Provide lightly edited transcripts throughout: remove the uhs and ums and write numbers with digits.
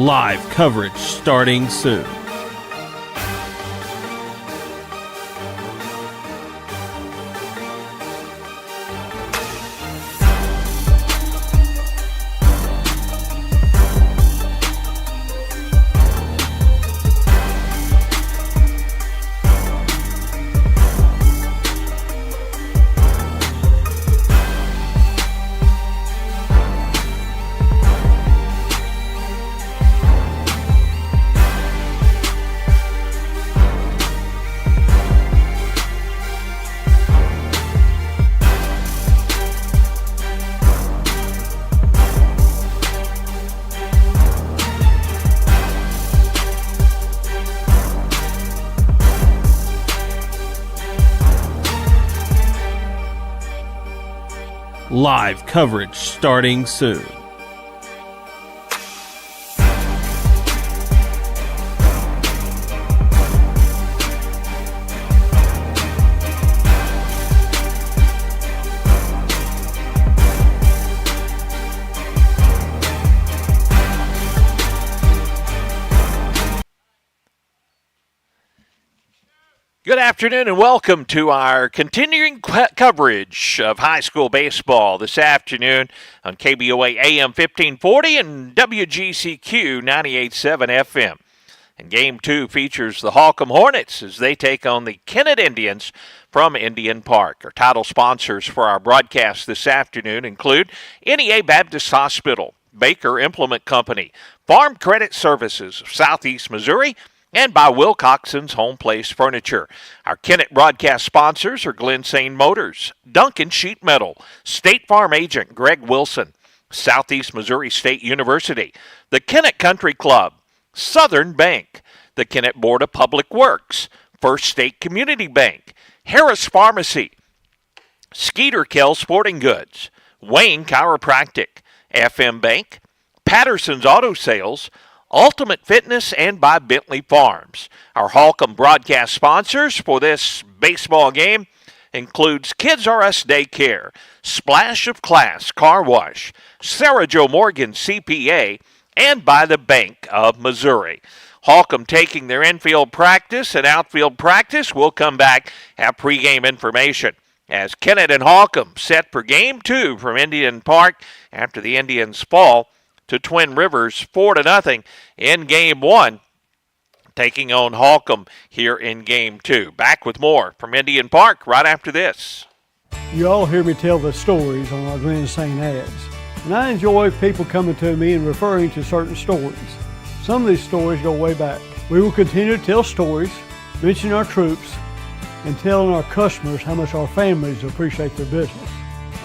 Live coverage starting soon. Live coverage starting soon. Good afternoon and welcome to our continuing coverage of high school baseball this afternoon on KBOA AM 1540 and WGCQ 98.7 FM. And Game 2 features the Holcomb Hornets as they take on the Kennett Indians from Indian Park. Our title sponsors for our broadcast this afternoon include NEA Baptist Hospital, Baker Implement Company, Farm Credit Services of Southeast Missouri, and by Wilcoxon's Home Place Furniture. Our Kennett broadcast sponsors are Glen Sane Motors, Duncan Sheet Metal, State Farm Agent Greg Wilson, Southeast Missouri State University, the Kennett Country Club, Southern Bank, the Kennett Board of Public Works, First State Community Bank, Harris Pharmacy, Skeeter Kell Sporting Goods, Wayne Chiropractic, FM Bank, Patterson's Auto Sales, Ultimate Fitness, and by Bentley Farms. Our Holcomb broadcast sponsors for this baseball game includes Kids R Us Daycare, Splash of Class Car Wash, Sarah Jo Morgan CPA, and by the Bank of Missouri. Holcomb taking their infield practice and outfield practice. We'll come back, have pregame information as Kennett and Holcomb set for Game 2 from Indian Park after the Indians fall to Twin Rivers 4-0 in Game 1, taking on Holcomb here in Game 2. Back with more from Indian Park right after this. You all hear me tell the stories on our Glen Sane ads, and I enjoy people coming to me and referring to certain stories. Some of these stories go way back. We will continue to tell stories, mention our troops, and telling our customers how much our families appreciate their business.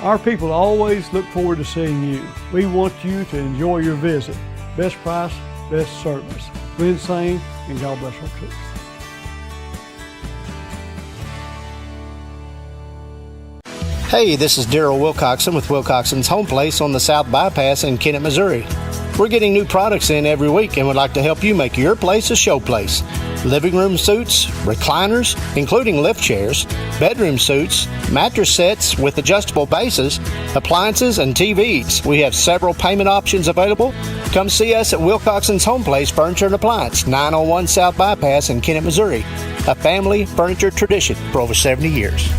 Our people always look forward to seeing you. We want you to enjoy your visit. Best price, best service. Glen Sane, and God bless our troops. Hey, this is Daryl Wilcoxon with Wilcoxon's Home Place on the South Bypass in Kennett, Missouri. We're getting new products in every week and would like to help you make your place a show place. Living room suites, recliners, including lift chairs, bedroom suites, mattress sets with adjustable bases, appliances, and TVs. We have several payment options available. Come see us at Wilcoxon's Home Place Furniture and Appliance, 901 South Bypass in Kennett, Missouri. A family furniture tradition for over 70 years.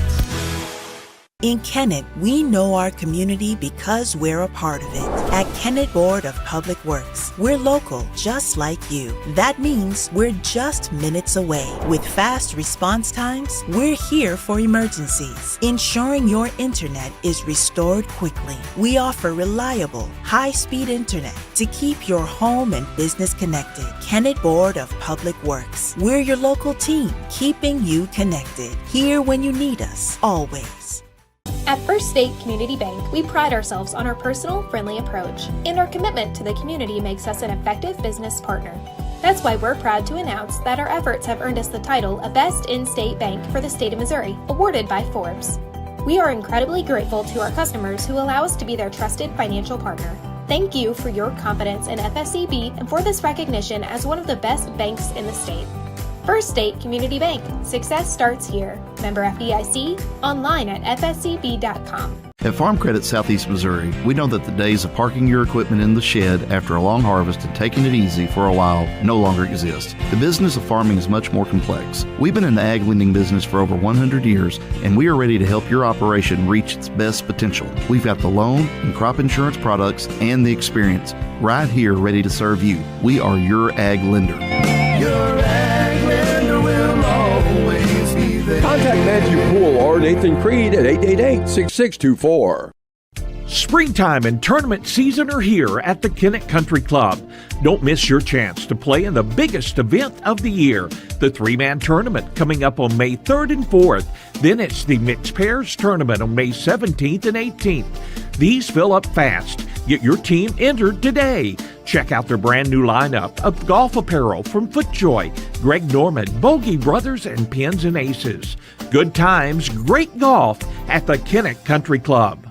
In Kennett, we know our community because we're a part of it. At Kennett Board of Public Works, we're local, just like you. That means we're just minutes away. With fast response times, we're here for emergencies, ensuring your internet is restored quickly. We offer reliable, high-speed internet to keep your home and business connected. Kennett Board of Public Works, we're your local team, keeping you connected. Here when you need us, always. At First State Community Bank, we pride ourselves on our personal, friendly approach, and our commitment to the community makes us an effective business partner. That's why we're proud to announce that our efforts have earned us the title of Best In-State Bank for the state of Missouri, awarded by Forbes. We are incredibly grateful to our customers who allow us to be their trusted financial partner. Thank you for your confidence in FSCB and for this recognition as one of the best banks in the state. First State Community Bank. Success starts here. Member FDIC. Online at fscb.com. At Farm Credit Southeast Missouri, we know that the days of parking your equipment in the shed after a long harvest and taking it easy for a while no longer exist. The business of farming is much more complex. We've been in the ag lending business for over 100 years, and we are ready to help your operation reach its best potential. We've got the loan and crop insurance products and the experience right here ready to serve you. We are your ag lender. Your ag lender will always be there. Contact Matthew Poole or Nathan Creed at 888-6624. Springtime and tournament season are here at the Kennett Country Club. Don't miss your chance to play in the biggest event of the year, the three-man tournament coming up on May 3rd and 4th. Then it's the Mixed Pairs Tournament on May 17th and 18th. These fill up fast. Get your team entered today. Check out their brand new lineup of golf apparel from FootJoy, Greg Norman, Bogey Brothers, and Pins and Aces. Good times, great golf at the Kennett Country Club.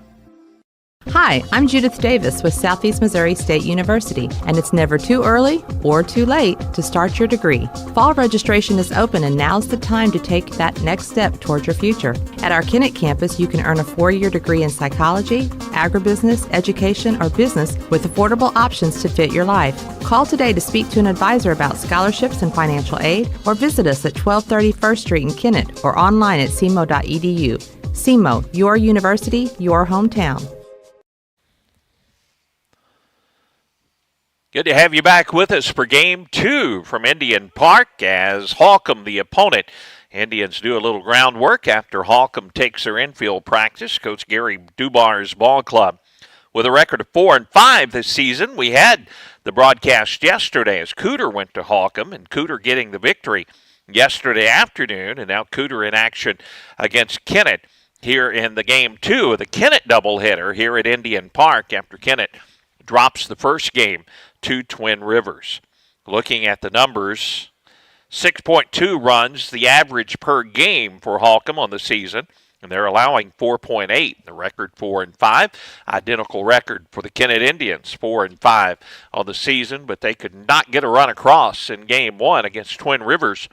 Hi, I'm Judith Davis with Southeast Missouri State University, and it's never too early or too late to start your degree. Fall registration is open, and now's the time to take that next step toward your future. At our Kennett campus, you can earn a 4-year degree in psychology, agribusiness, education, or business with affordable options to fit your life. Call today to speak to an advisor about scholarships and financial aid, or visit us at 1230 First Street in Kennett or online at cmo.edu. CMO, your university, your hometown. Good to have you back with us for Game 2 from Indian Park as Holcomb, the opponent. Indians do a little groundwork after Holcomb takes their infield practice. Coach Gary Dubar's ball club with a record of 4-5 this season. We had the broadcast yesterday as Cooter went to Holcomb, and Cooter getting the victory yesterday afternoon, and now Cooter in action against Kennett here in the Game 2 of the Kennett doubleheader here at Indian Park after Kennett drops the first game to Twin Rivers. Looking at the numbers, 6.2 runs, the average per game for Holcomb on the season, and they're allowing 4.8, the record 4-5. Identical record for the Kennett Indians, 4-5 on the season, but they could not get a run across in Game 1 against Twin Rivers.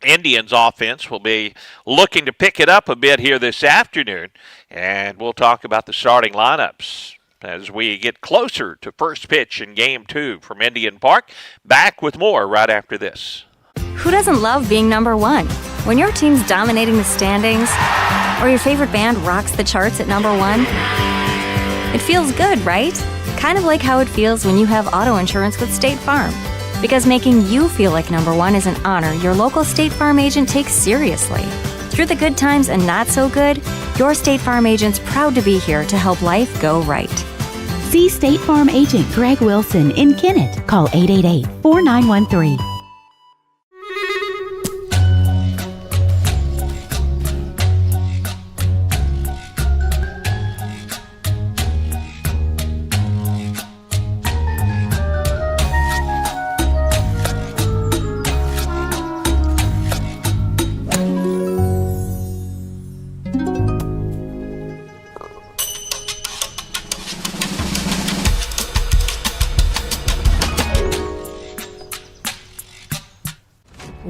Indians offense will be looking to pick it up a bit here this afternoon, and we'll talk about the starting lineups as we get closer to first pitch in Game 2 from Indian Park. Back with more right after this. Who doesn't love being number one? When your team's dominating the standings, or your favorite band rocks the charts at number one, it feels good, right? Kind of like how it feels when you have auto insurance with State Farm. Because making you feel like number one is an honor your local State Farm agent takes seriously. Through the good times and not so good, your State Farm agent's proud to be here to help life go right. See State Farm agent Greg Wilson in Kennett. Call 888-4913.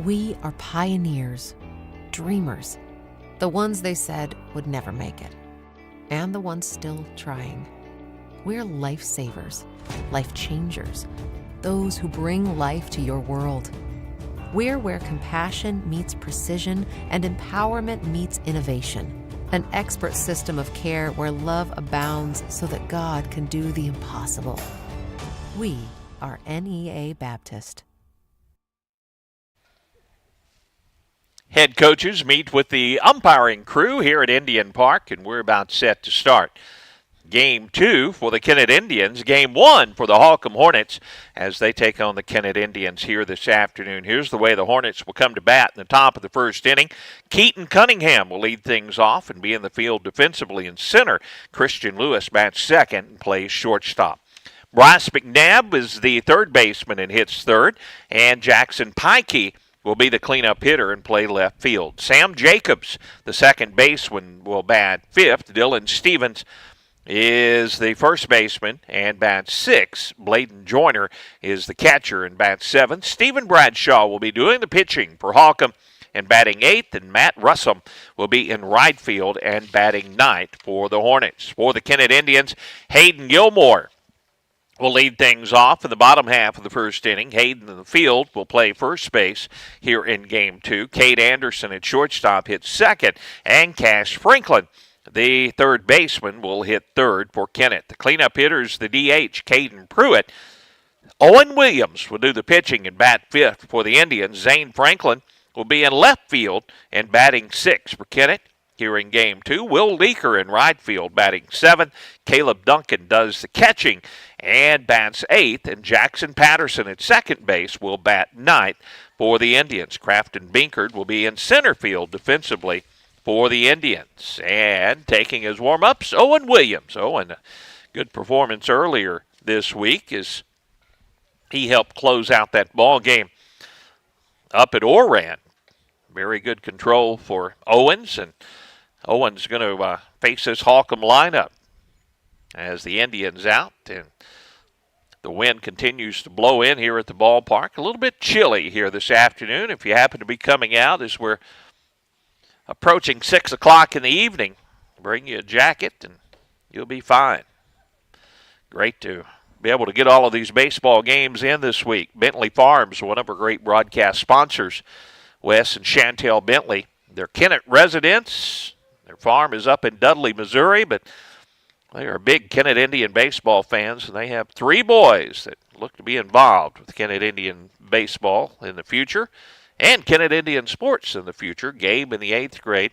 We are pioneers, dreamers, the ones they said would never make it, and the ones still trying. We're lifesavers, life changers, those who bring life to your world. We're where compassion meets precision and empowerment meets innovation, an expert system of care where love abounds so that God can do the impossible. We are NEA Baptist. Head coaches meet with the umpiring crew here at Indian Park, and we're about set to start. Game 2 for the Kennett Indians, Game 1 for the Holcomb Hornets as they take on the Kennett Indians here this afternoon. Here's the way the Hornets will come to bat in the top of the first inning. Keaton Cunningham will lead things off and be in the field defensively in center. Christian Lewis bats second and plays shortstop. Bryce McNabb is the third baseman and hits third, and Jackson Pikey will be the cleanup hitter and play left field. Sam Jacobs, the second baseman, will bat fifth. Dylan Stevens is the first baseman and bats 6. Bladen Joyner is the catcher and bats 7. Stephen Bradshaw will be doing the pitching for Holcomb and batting 8th, and Matt Russell will be in right field and batting 9th for the Hornets. For the Kennett Indians, Hayden Gilmore will lead things off in the bottom half of the first inning. Hayden in the field will play first base here in Game 2. Cade Anderson at shortstop hits second, and Cash Franklin, the third baseman, will hit third for Kennett. The cleanup hitters, the DH, Caden Pruitt. Owen Williams will do the pitching and bat 5th for the Indians. Zane Franklin will be in left field and batting 6th for Kennett. Here in Game 2, Will Leaker in right field batting 7th. Caleb Duncan does the catching and bats 8th. And Jackson Patterson at second base will bat 9th for the Indians. Crafton Binkard will be in center field defensively for the Indians. And taking his warm-ups, Owen Williams. Owen, a good performance earlier this week as he helped close out that ball game up at Oran. Very good control for Owens, and Owens going to face this Holcomb lineup as the Indians out, and the wind continues to blow in here at the ballpark. A little bit chilly here this afternoon. If you happen to be coming out as we're approaching 6 o'clock in the evening, bring you a jacket and you'll be fine. Great to be able to get all of these baseball games in this week. Bentley Farms, one of our great broadcast sponsors, Wes and Chantel Bentley. They're Kennett residents. Their farm is up in Dudley, Missouri, but they are big Kennett Indian baseball fans, and they have 3 boys that look to be involved with Kennett Indian baseball in the future and Kennett Indian sports in the future. Gabe in the 8th grade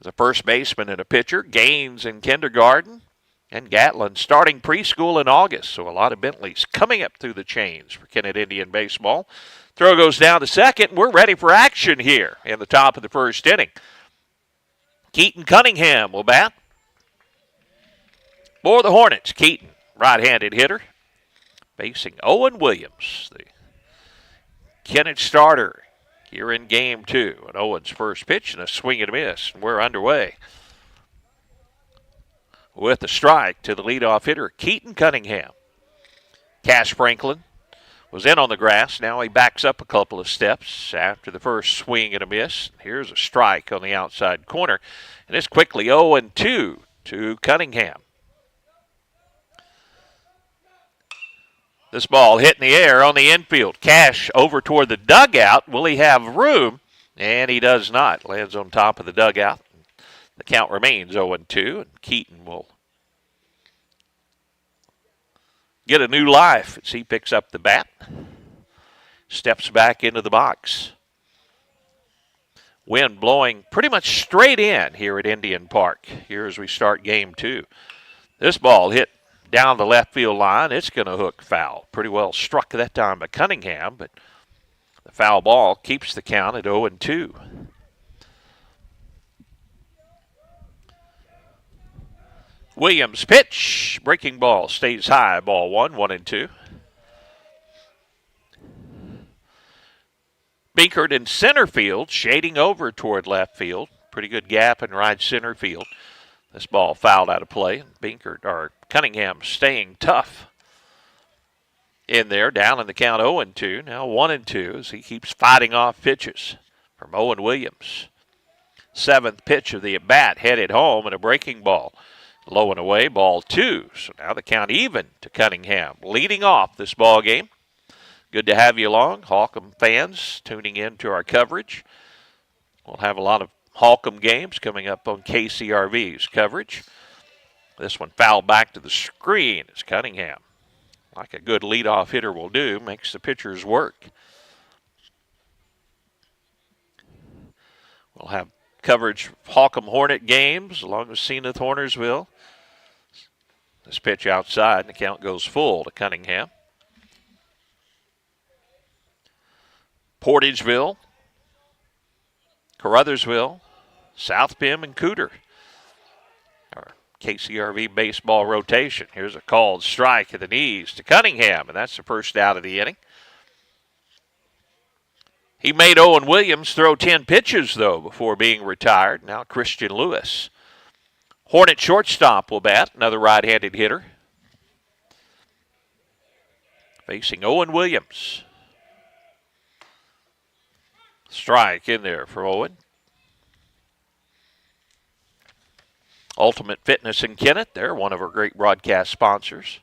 as a first baseman and a pitcher. Gaines in kindergarten, and Gatlin starting preschool in August. So a lot of Bentleys coming up through the chains for Kennett Indian baseball. Throw goes down to second. We're ready for action here in the top of the first inning. Keaton Cunningham will bat for the Hornets. Keaton, right-handed hitter, facing Owen Williams, the Kennett starter here in Game 2. And Owen's first pitch and a swing and a miss, and we're underway with a strike to the leadoff hitter, Keaton Cunningham. Cash Franklin was in on the grass. Now he backs up a couple of steps after the first swing and a miss. Here's a strike on the outside corner, and it's quickly 0-2 to Cunningham. This ball hit in the air on the infield. Cash over toward the dugout. Will he have room? And he does not. Lands on top of the dugout. The count remains 0-2, and Keaton will get a new life as he picks up the bat, steps back into the box. Wind blowing pretty much straight in here at Indian Park here as we start Game 2. This ball hit down the left field line. It's going to hook foul. Pretty well struck that time by Cunningham, but the foul ball keeps the count at 0-2. Williams pitch, breaking ball, stays high, ball 1, 1-2. Binkard in center field, shading over toward left field. Pretty good gap in right center field. This ball fouled out of play. Cunningham staying tough in there, down in the count 0-2. Now 1-2 as he keeps fighting off pitches from Owen Williams. 7th pitch of the at-bat, headed home, and a breaking ball. Low and away, ball 2. So now the count even to Cunningham, leading off this ball game. Good to have you along, Holcomb fans, tuning in to our coverage. We'll have a lot of Holcomb games coming up on KCRV's coverage. This one fouled back to the screen. It's Cunningham, like a good leadoff hitter will do, makes the pitchers work. We'll have coverage of Holcomb Hornet games along with Zenith Hornersville. This pitch outside, and the count goes full to Cunningham. Portageville, Caruthersville, South Pim, and Cooter. Our KCRV baseball rotation. Here's a called strike at the knees to Cunningham, and that's the first out of the inning. He made Owen Williams throw 10 pitches, though, before being retired. Now Christian Lewis Hornet shortstop will bat, another right-handed hitter. Facing Owen Williams. Strike in there for Owen. Ultimate Fitness in Kennett, they're one of our great broadcast sponsors.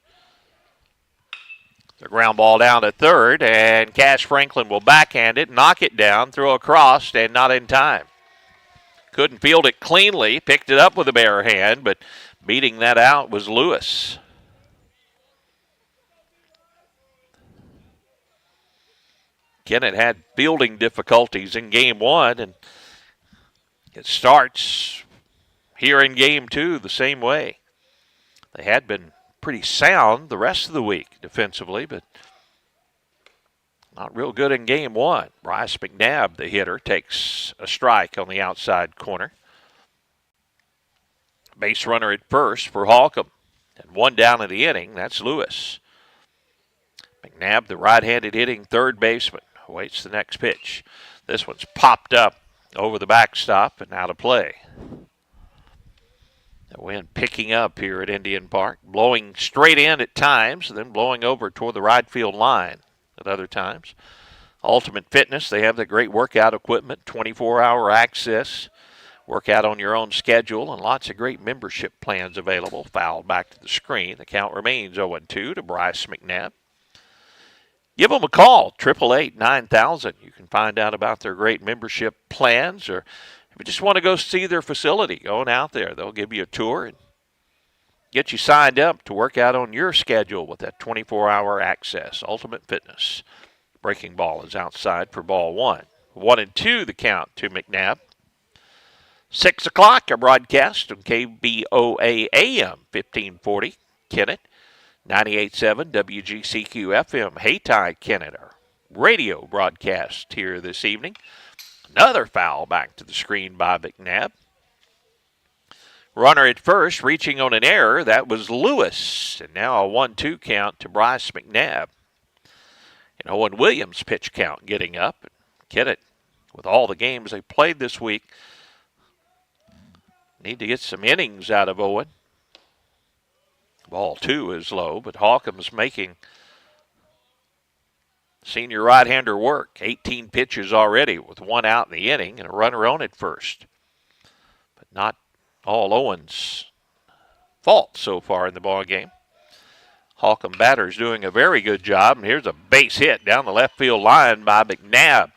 The ground ball down to third, and Cash Franklin will backhand it, knock it down, throw across, and not in time. Couldn't field it cleanly, picked it up with a bare hand, but beating that out was Lewis. Kennett had fielding difficulties in game one, and it starts here in game two the same way. They had been pretty sound the rest of the week defensively, but not real good in game one. Bryce McNabb, the hitter, takes a strike on the outside corner. Base runner at first for Holcomb. And one down in the inning, that's Lewis. McNabb, the right-handed hitting third baseman, awaits the next pitch. This one's popped up over the backstop and out of play. The wind picking up here at Indian Park, blowing straight in at times, and then blowing over toward the right field line at other times. Ultimate Fitness, they have the great workout equipment, 24-hour access, work out on your own schedule, and lots of great membership plans available. Foul back to the screen. The count remains 0-2 to Bryce McNabb. Give them a call, 888-9000. You can find out about their great membership plans, or if you just want to go see their facility, going out there, they'll give you a tour and get you signed up to work out on your schedule with that 24-hour access. Ultimate Fitness. Breaking ball is outside for ball one. 1-2 the count to McNabb. 6 o'clock, our broadcast on KBOA AM 1540, Kennett. 98.7 WGCQ FM, Haytide, Kennett. Our radio broadcast here this evening. Another foul back to the screen by McNabb. Runner at first, reaching on an error. That was Lewis. And now a 1-2 count to Bryce McNabb. And Owen Williams' pitch count getting up. Kennett, with all the games they played this week, need to get some innings out of Owen. Ball two is low, but Holcomb's making senior right-hander work. 18 pitches already with one out in the inning and a runner on at first. But not all Owen's fault so far in the ball game. Holcomb batters doing a very good job, and here's a base hit down the left field line by McNabb.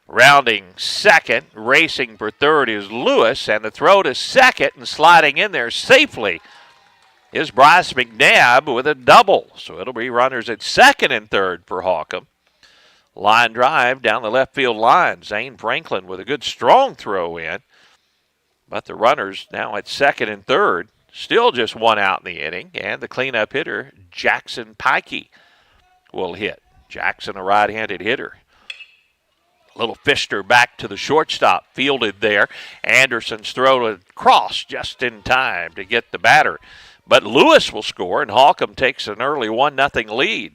Rounding second, racing for third is Lewis, and the throw to second and sliding in there safely is Bryce McNabb with a double. So it'll be runners at second and third for Holcomb. Line drive down the left field line. Zane Franklin with a good strong throw in. But the runners now at second and third. Still just one out in the inning. And the cleanup hitter, Jackson Pikey, will hit. Jackson, a right-handed hitter. Little fister back to the shortstop, fielded there. Anderson's throw across just in time to get the batter. But Lewis will score, and Holcomb takes an early 1-0 lead.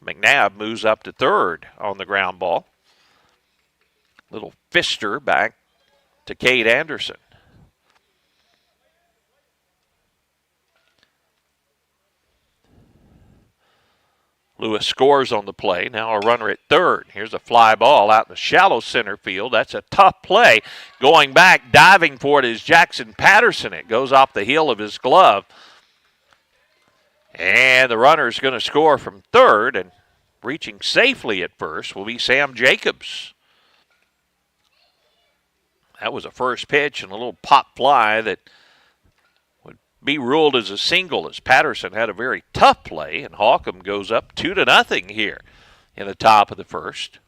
McNabb moves up to third on the ground ball. Little fister back to Cade Anderson. Lewis scores on the play. Now a runner at third. Here's a fly ball out in the shallow center field. That's a tough play. Going back, diving for it is Jackson Patterson. It goes off the heel of his glove. And the runner's going to score from third, and reaching safely at first will be Sam Jacobs. That was a first pitch and a little pop fly that would be ruled as a single, as Patterson had a very tough play, and Holcomb goes up 2-0 here in the top of the first.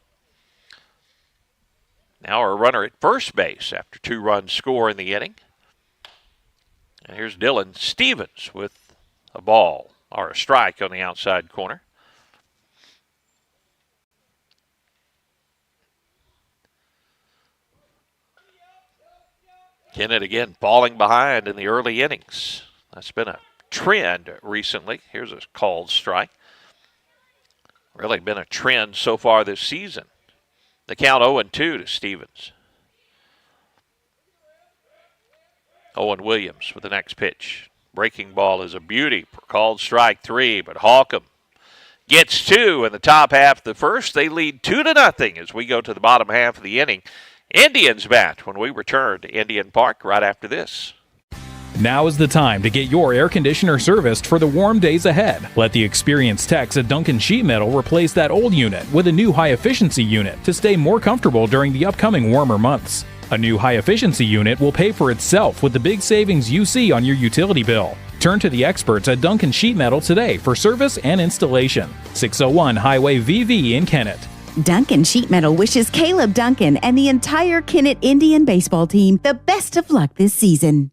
Now a runner at first base after 2 runs score in the inning. And here's Dylan Stevens with a ball, or a strike on the outside corner. Kennett again falling behind in the early innings. That's been a trend recently. Here's a called strike. Really been a trend so far this season. The count 0-2 to Stevens. Owen Williams with the next pitch. Breaking ball is a beauty. Called strike 3, but Holcomb gets 2 in the top half of the first. They lead 2-0 as we go to the bottom half of the inning. Indians bat when we return to Indian Park right after this. Now is the time to get your air conditioner serviced for the warm days ahead. Let the experienced techs at Duncan Sheet Metal replace that old unit with a new high-efficiency unit to stay more comfortable during the upcoming warmer months. A new high-efficiency unit will pay for itself with the big savings you see on your utility bill. Turn to the experts at Duncan Sheet Metal today for service and installation. 601 Highway VV in Kennett. Duncan Sheet Metal wishes Caleb Duncan and the entire Kennett Indian baseball team the best of luck this season.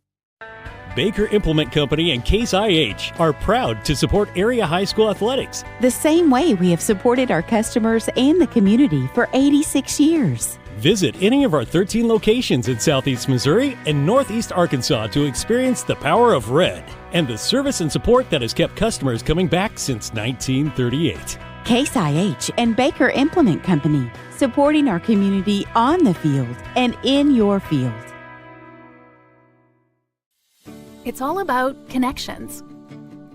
Baker Implement Company and Case IH are proud to support area high school athletics. The same way we have supported our customers and the community for 86 years. Visit any of our 13 locations in Southeast Missouri and Northeast Arkansas to experience the power of red and the service and support that has kept customers coming back since 1938. Case IH and Baker Implement Company, supporting our community on the field and in your field. It's all about connections.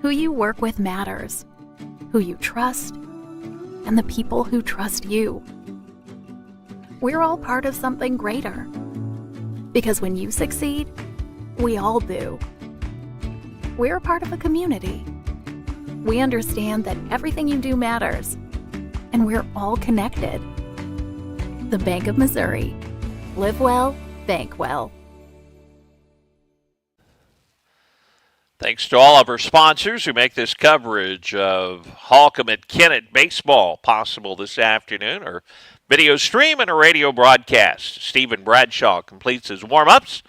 Who you work with matters, who you trust, and the people who trust you. We're all part of something greater. Because when you succeed, we all do. We're a part of a community. We understand that everything you do matters, and we're all connected. The Bank of Missouri. Live well, bank well. Thanks to all of our sponsors who make this coverage of Holcomb and Kennett baseball possible this afternoon. Our video stream and a radio broadcast. Stephen Bradshaw completes his warm-ups.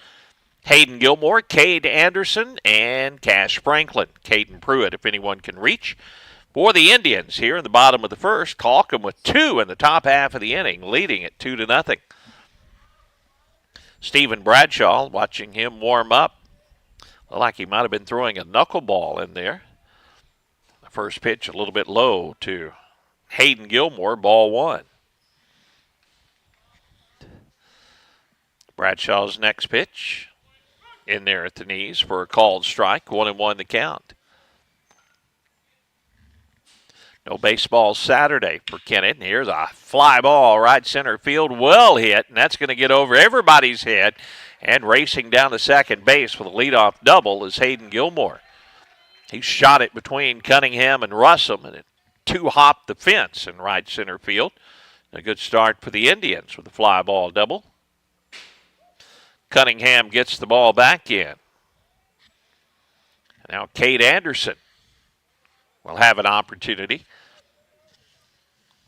Hayden Gilmore, Cade Anderson, and Cash Franklin. Caden Pruitt, if anyone can reach. For the Indians here in the bottom of the first, Holcomb with 2 in the top half of the inning, leading at 2-0. Stephen Bradshaw, watching him warm up. Looked like he might have been throwing a knuckleball in there. The first pitch a little bit low to Hayden Gilmore, ball 1. Bradshaw's next pitch in there at the knees for a called strike, 1-1 the count. No baseball Saturday for Kennett. And here's a fly ball right center field, well hit, and that's going to get over everybody's head. And racing down to second base with a leadoff double is Hayden Gilmore. He shot it between Cunningham and Russell, and it two-hopped the fence in right center field. A good start for the Indians with a fly ball double. Cunningham gets the ball back in. Now Cade Anderson will have an opportunity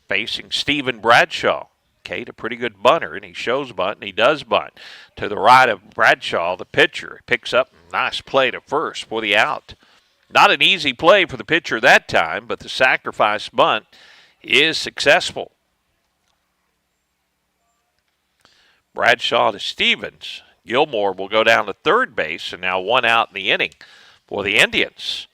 facing Stephen Bradshaw. Cade, a pretty good bunter, and he shows bunt, and he does bunt. To the right of Bradshaw, the pitcher, picks up a nice play to first for the out. Not an easy play for the pitcher that time, but the sacrifice bunt is successful. Bradshaw to Stevens. Gilmore will go down to third base, and now 1 out in the inning for the Indians.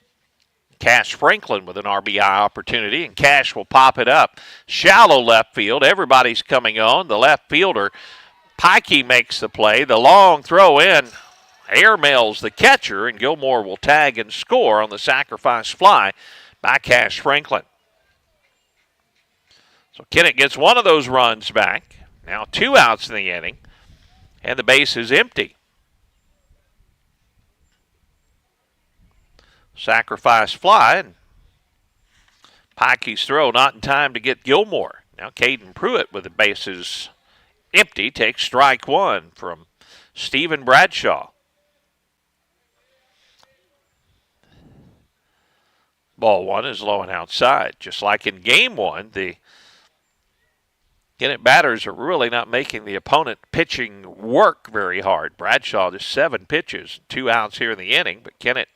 Cash Franklin with an RBI opportunity, and Cash will pop it up. Shallow left field. Everybody's coming on. The left fielder, Pikey, makes the play. The long throw in airmails the catcher, and Gilmore will tag and score on the sacrifice fly by Cash Franklin. So Kennett gets one of those runs back. Now 2 outs in the inning, and the base is empty. Sacrifice fly, and Pikey's throw not in time to get Gilmore. Now Caden Pruitt with the bases empty takes strike 1 from Stephen Bradshaw. Ball 1 is low and outside. Just like in game 1, the Kennett batters are really not making the opponent pitching work very hard. Bradshaw just 7 pitches, 2 outs here in the inning, but Kennett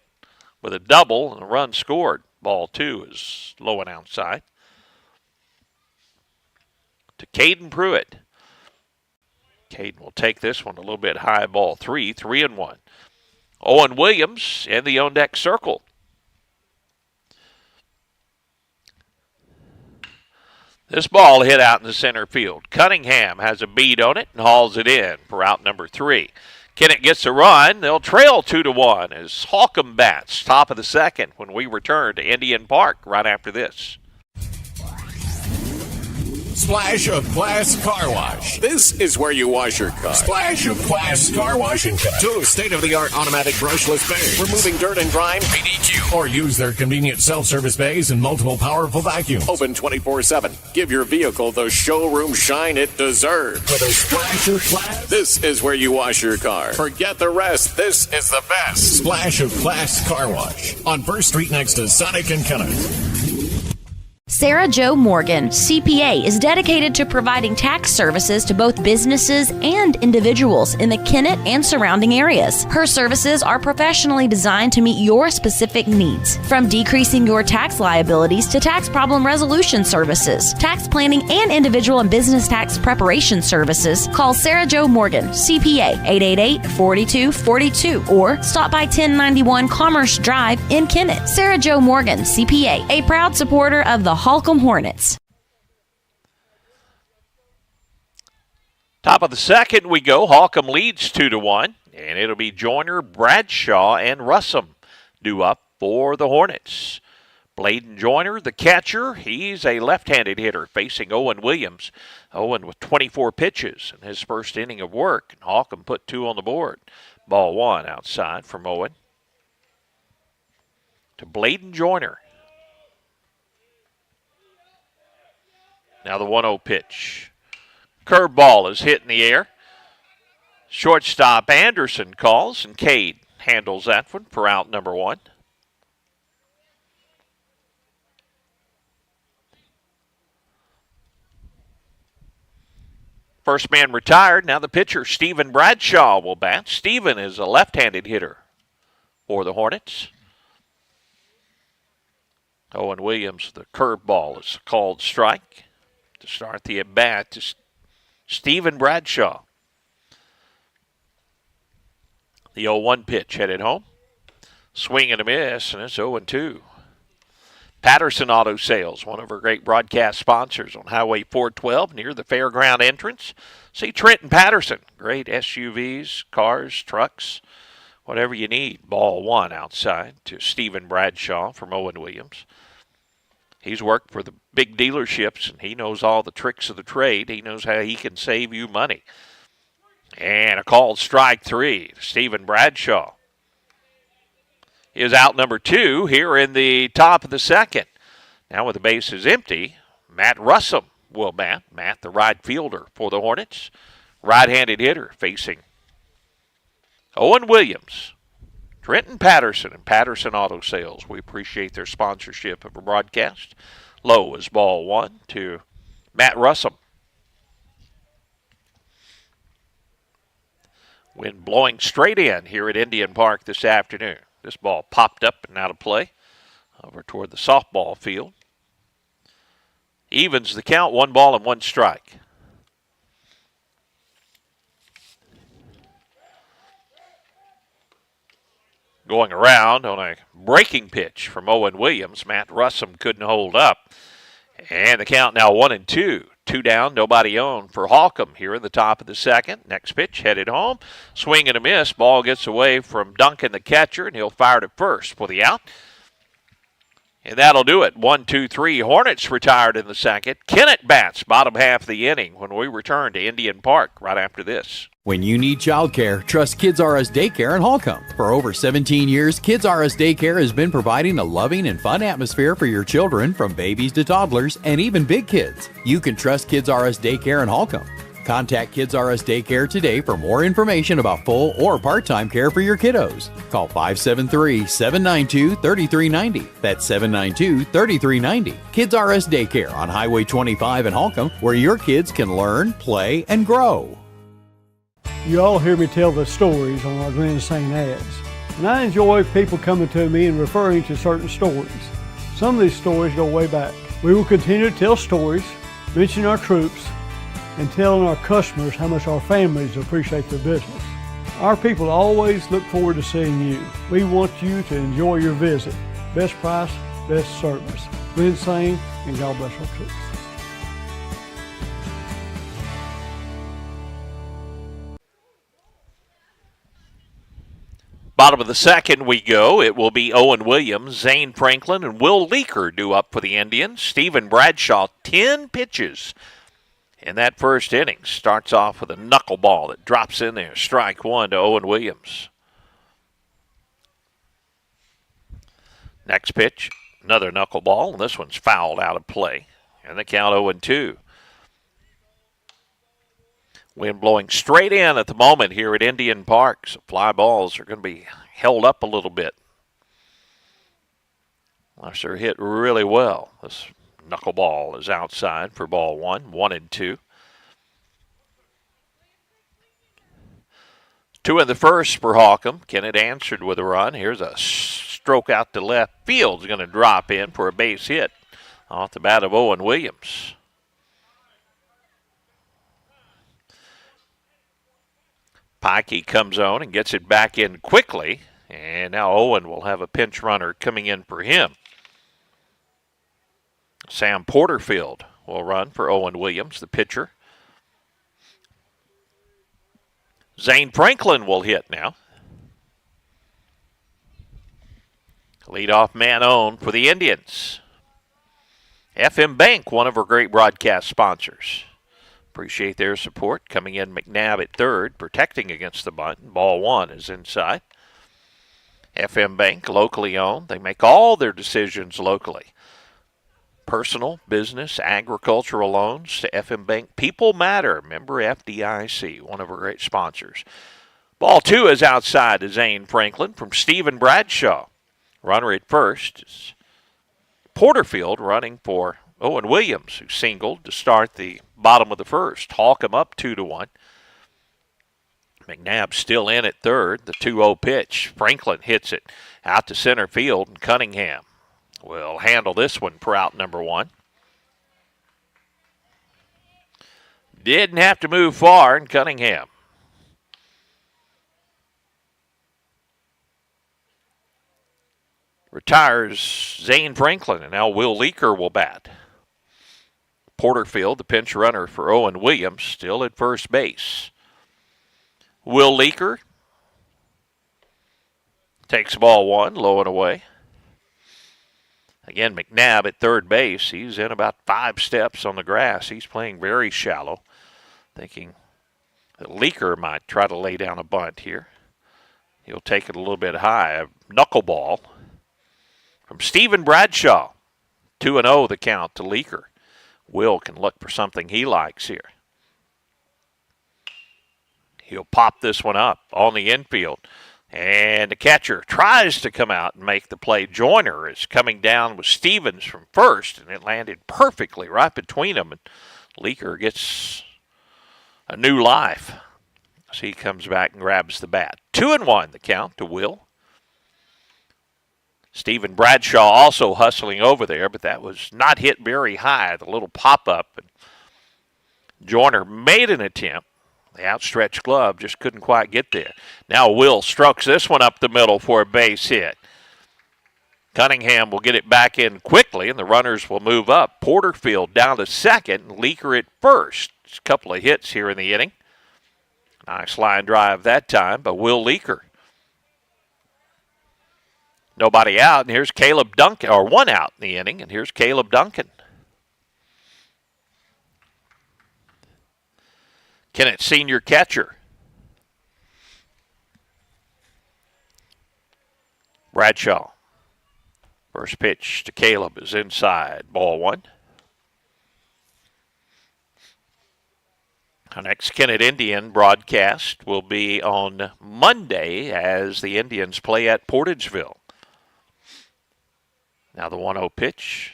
with a double and a run scored. Ball 2 is low and outside. To Caden Pruitt. Caden will take this one a little bit high, ball 3, 3-1. Owen Williams in the on-deck circle. This ball hit out in the center field. Cunningham has a bead on it and hauls it in for out number 3. Kennett gets a run. They'll trail 2-1 as Holcomb bats top of the second when we return to Indian Park right after this. Splash of Class Car Wash. This is where you wash your car. Splash of Class Car Wash and Cut. 2 state-of-the-art automatic brushless bays, removing dirt and grime, PDQ. Or use their convenient self-service bays and multiple powerful vacuums. Open 24/7. Give your vehicle the showroom shine it deserves. With a splash of class. This is where you wash your car. Forget the rest. This is the best. Splash of Class Car Wash on 1st Street next to Sonic and Kennett. Sarah Jo Morgan, CPA, is dedicated to providing tax services to both businesses and individuals in the Kennett and surrounding areas. Her services are professionally designed to meet your specific needs, from decreasing your tax liabilities to tax problem resolution services, tax planning, and individual and business tax preparation services. Call Sarah Jo Morgan, CPA, 888-4242, or stop by 1091 Commerce Drive in Kennett. Sarah Jo Morgan, CPA, a proud supporter of the Holcomb Hornets. Top of the second we go. Holcomb leads 2-1, and it'll be Joyner, Bradshaw, and Russum due up for the Hornets. Bladen Joyner, the catcher, he's a left-handed hitter facing Owen Williams. Owen with 24 pitches in his first inning of work, and Holcomb put 2 on the board. Ball 1 outside from Owen to Bladen Joyner. Now the 1-0 pitch. Curveball is hit in the air. Shortstop Anderson calls, and Cade handles that one for out number 1. First man retired. Now the pitcher, Stephen Bradshaw, will bat. Stephen is a left-handed hitter for the Hornets. Owen Williams, the curveball is called strike to start the at-bat to Stephen Bradshaw. The 0-1 pitch headed home. Swing and a miss, and it's 0-2. Patterson Auto Sales, one of our great broadcast sponsors on Highway 412 near the fairground entrance. See Trent and Patterson. Great SUVs, cars, trucks, whatever you need. Ball 1 outside to Stephen Bradshaw from Owen Williams. He's worked for the big dealerships, and he knows all the tricks of the trade. He knows how he can save you money. And a called strike 3 to Stephen Bradshaw. Is out number 2 here in the top of the second. Now with the bases empty, Matt Russum will bat. Matt, the right fielder for the Hornets. Right-handed hitter facing Owen Williams. Trenton Patterson and Patterson Auto Sales. We appreciate their sponsorship of our broadcast. Low is ball 1 to Matt Russum. Wind blowing straight in here at Indian Park this afternoon. This ball popped up and out of play over toward the softball field. Evens the count, 1 ball and 1 strike. Going around on a breaking pitch from Owen Williams. Matt Russum couldn't hold up. And the count now 1-2. 2 down, nobody on for Holcomb here in the top of the second. Next pitch headed home. Swing and a miss. Ball gets away from Duncan, the catcher, and he'll fire it at first for the out. And that'll do it. 1-2-3. Hornets retired in the second. Kennett bats bottom half of the inning when we return to Indian Park right after this. When you need childcare, trust Kids R Us Daycare in Holcomb. For over 17 years, Kids R Us Daycare has been providing a loving and fun atmosphere for your children, from babies to toddlers and even big kids. You can trust Kids R Us Daycare in Holcomb. Contact Kids R Us Daycare today for more information about full or part-time care for your kiddos. Call 573-792-3390. That's 792-3390. Kids R Us Daycare on Highway 25 in Holcomb, where your kids can learn, play, and grow. You all hear me tell the stories on our Glen St. ads, and I enjoy people coming to me and referring to certain stories. Some of these stories go way back. We will continue to tell stories, mention our troops, and telling our customers how much our families appreciate their business. Our people always look forward to seeing you. We want you to enjoy your visit. Best price, best service. Glen St. and God bless our troops. Bottom of the second we go. It will be Owen Williams, Zane Franklin, and Will Leaker due up for the Indians. Stephen Bradshaw, 10 pitches in that first inning. Starts off with a knuckleball that drops in there. Strike one to Owen Williams. Next pitch, another knuckleball, and this one's fouled out of play. And the count 0-2. Wind blowing straight in at the moment here at Indian Park. So fly balls are going to be held up a little bit. Unless they're hit really well. This knuckleball is outside for ball one, 1-2. 2 in the first for Holcomb. Kennett answered with a run. Here's a stroke out to left field. Is going to drop in for a base hit off the bat of Owen Williams. Pikey comes on and gets it back in quickly. And now Owen will have a pinch runner coming in for him. Sam Porterfield will run for Owen Williams, the pitcher. Zane Franklin will hit now. Leadoff man on for the Indians. FM Bank, one of our great broadcast sponsors. Appreciate their support. Coming in McNabb at third, protecting against the bunt. Ball one is inside. FM Bank, locally owned. They make all their decisions locally. Personal, business, agricultural loans to FM Bank. People matter. Member FDIC, one of our great sponsors. Ball two is outside to Zane Franklin from Stephen Bradshaw. Runner at first is Porterfield running for Owen Williams, who singled to start the bottom of the first. Holcomb up 2-1. McNabb still in at third. The 2-0 pitch. Franklin hits it out to center field, and Cunningham will handle this one for out number one. Didn't have to move far, and Cunningham retires Zane Franklin, and now Will Leaker will bat. Porterfield, the pinch runner for Owen Williams, still at first base. Will Leaker takes ball one, low and away. Again, McNabb at third base. He's in about 5 steps on the grass. He's playing very shallow, thinking that Leaker might try to lay down a bunt here. He'll take it a little bit high. A knuckleball from Stephen Bradshaw. 2-0 the count to Leaker. Will can look for something he likes here. He'll pop this one up on the infield. And the catcher tries to come out and make the play. Joyner is coming down with Stevens from first, and it landed perfectly right between them. And Leaker gets a new life as he comes back and grabs the bat. 2-1 the count to Will. Stephen Bradshaw also hustling over there, but that was not hit very high. The little pop-up. And Joyner made an attempt. The outstretched glove just couldn't quite get there. Now Will strokes this one up the middle for a base hit. Cunningham will get it back in quickly, and the runners will move up. Porterfield down to second, and Leaker at first. Just a couple of hits here in the inning. Nice line drive that time by Will Leaker. Nobody out, and here's Caleb Duncan, or one out in the inning, and here's Caleb Duncan. Kennett, senior catcher. Bradshaw. First pitch to Caleb is inside. Ball one. Our next Kennett Indian broadcast will be on Monday as the Indians play at Portageville. Now the 1-0 pitch.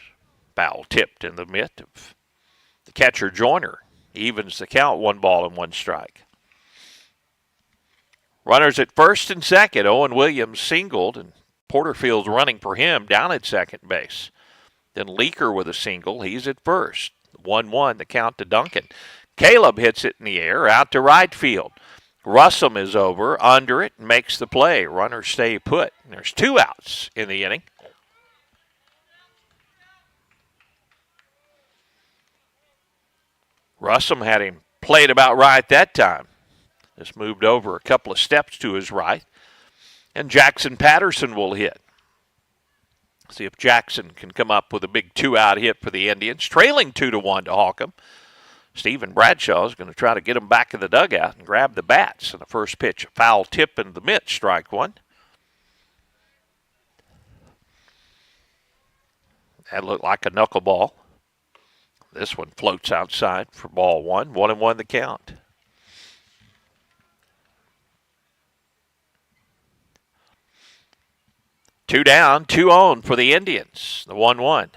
Foul tipped in the mitt of the catcher Joyner. Evens the count, 1 ball and 1 strike. Runners at first and second. Owen Williams singled, and Porterfield's running for him down at second base. Then Leaker with a single. He's at first. 1-1 the count to Duncan. Caleb hits it in the air out to right field. Russum is over, under it, and makes the play. Runners stay put. And there's 2 outs in the inning. Russum had him played about right that time. Just moved over a couple of steps to his right. And Jackson Patterson will hit. See if Jackson can come up with a big 2-out hit for the Indians. Trailing 2-1 to Holcomb. Stephen Bradshaw is going to try to get him back in the dugout and grab the bats. And the first pitch, a foul tip into the mitt, strike one. That looked like a knuckleball. This one floats outside for ball one. 1-1 the count. Two down, 2 on for the Indians. The 1-1.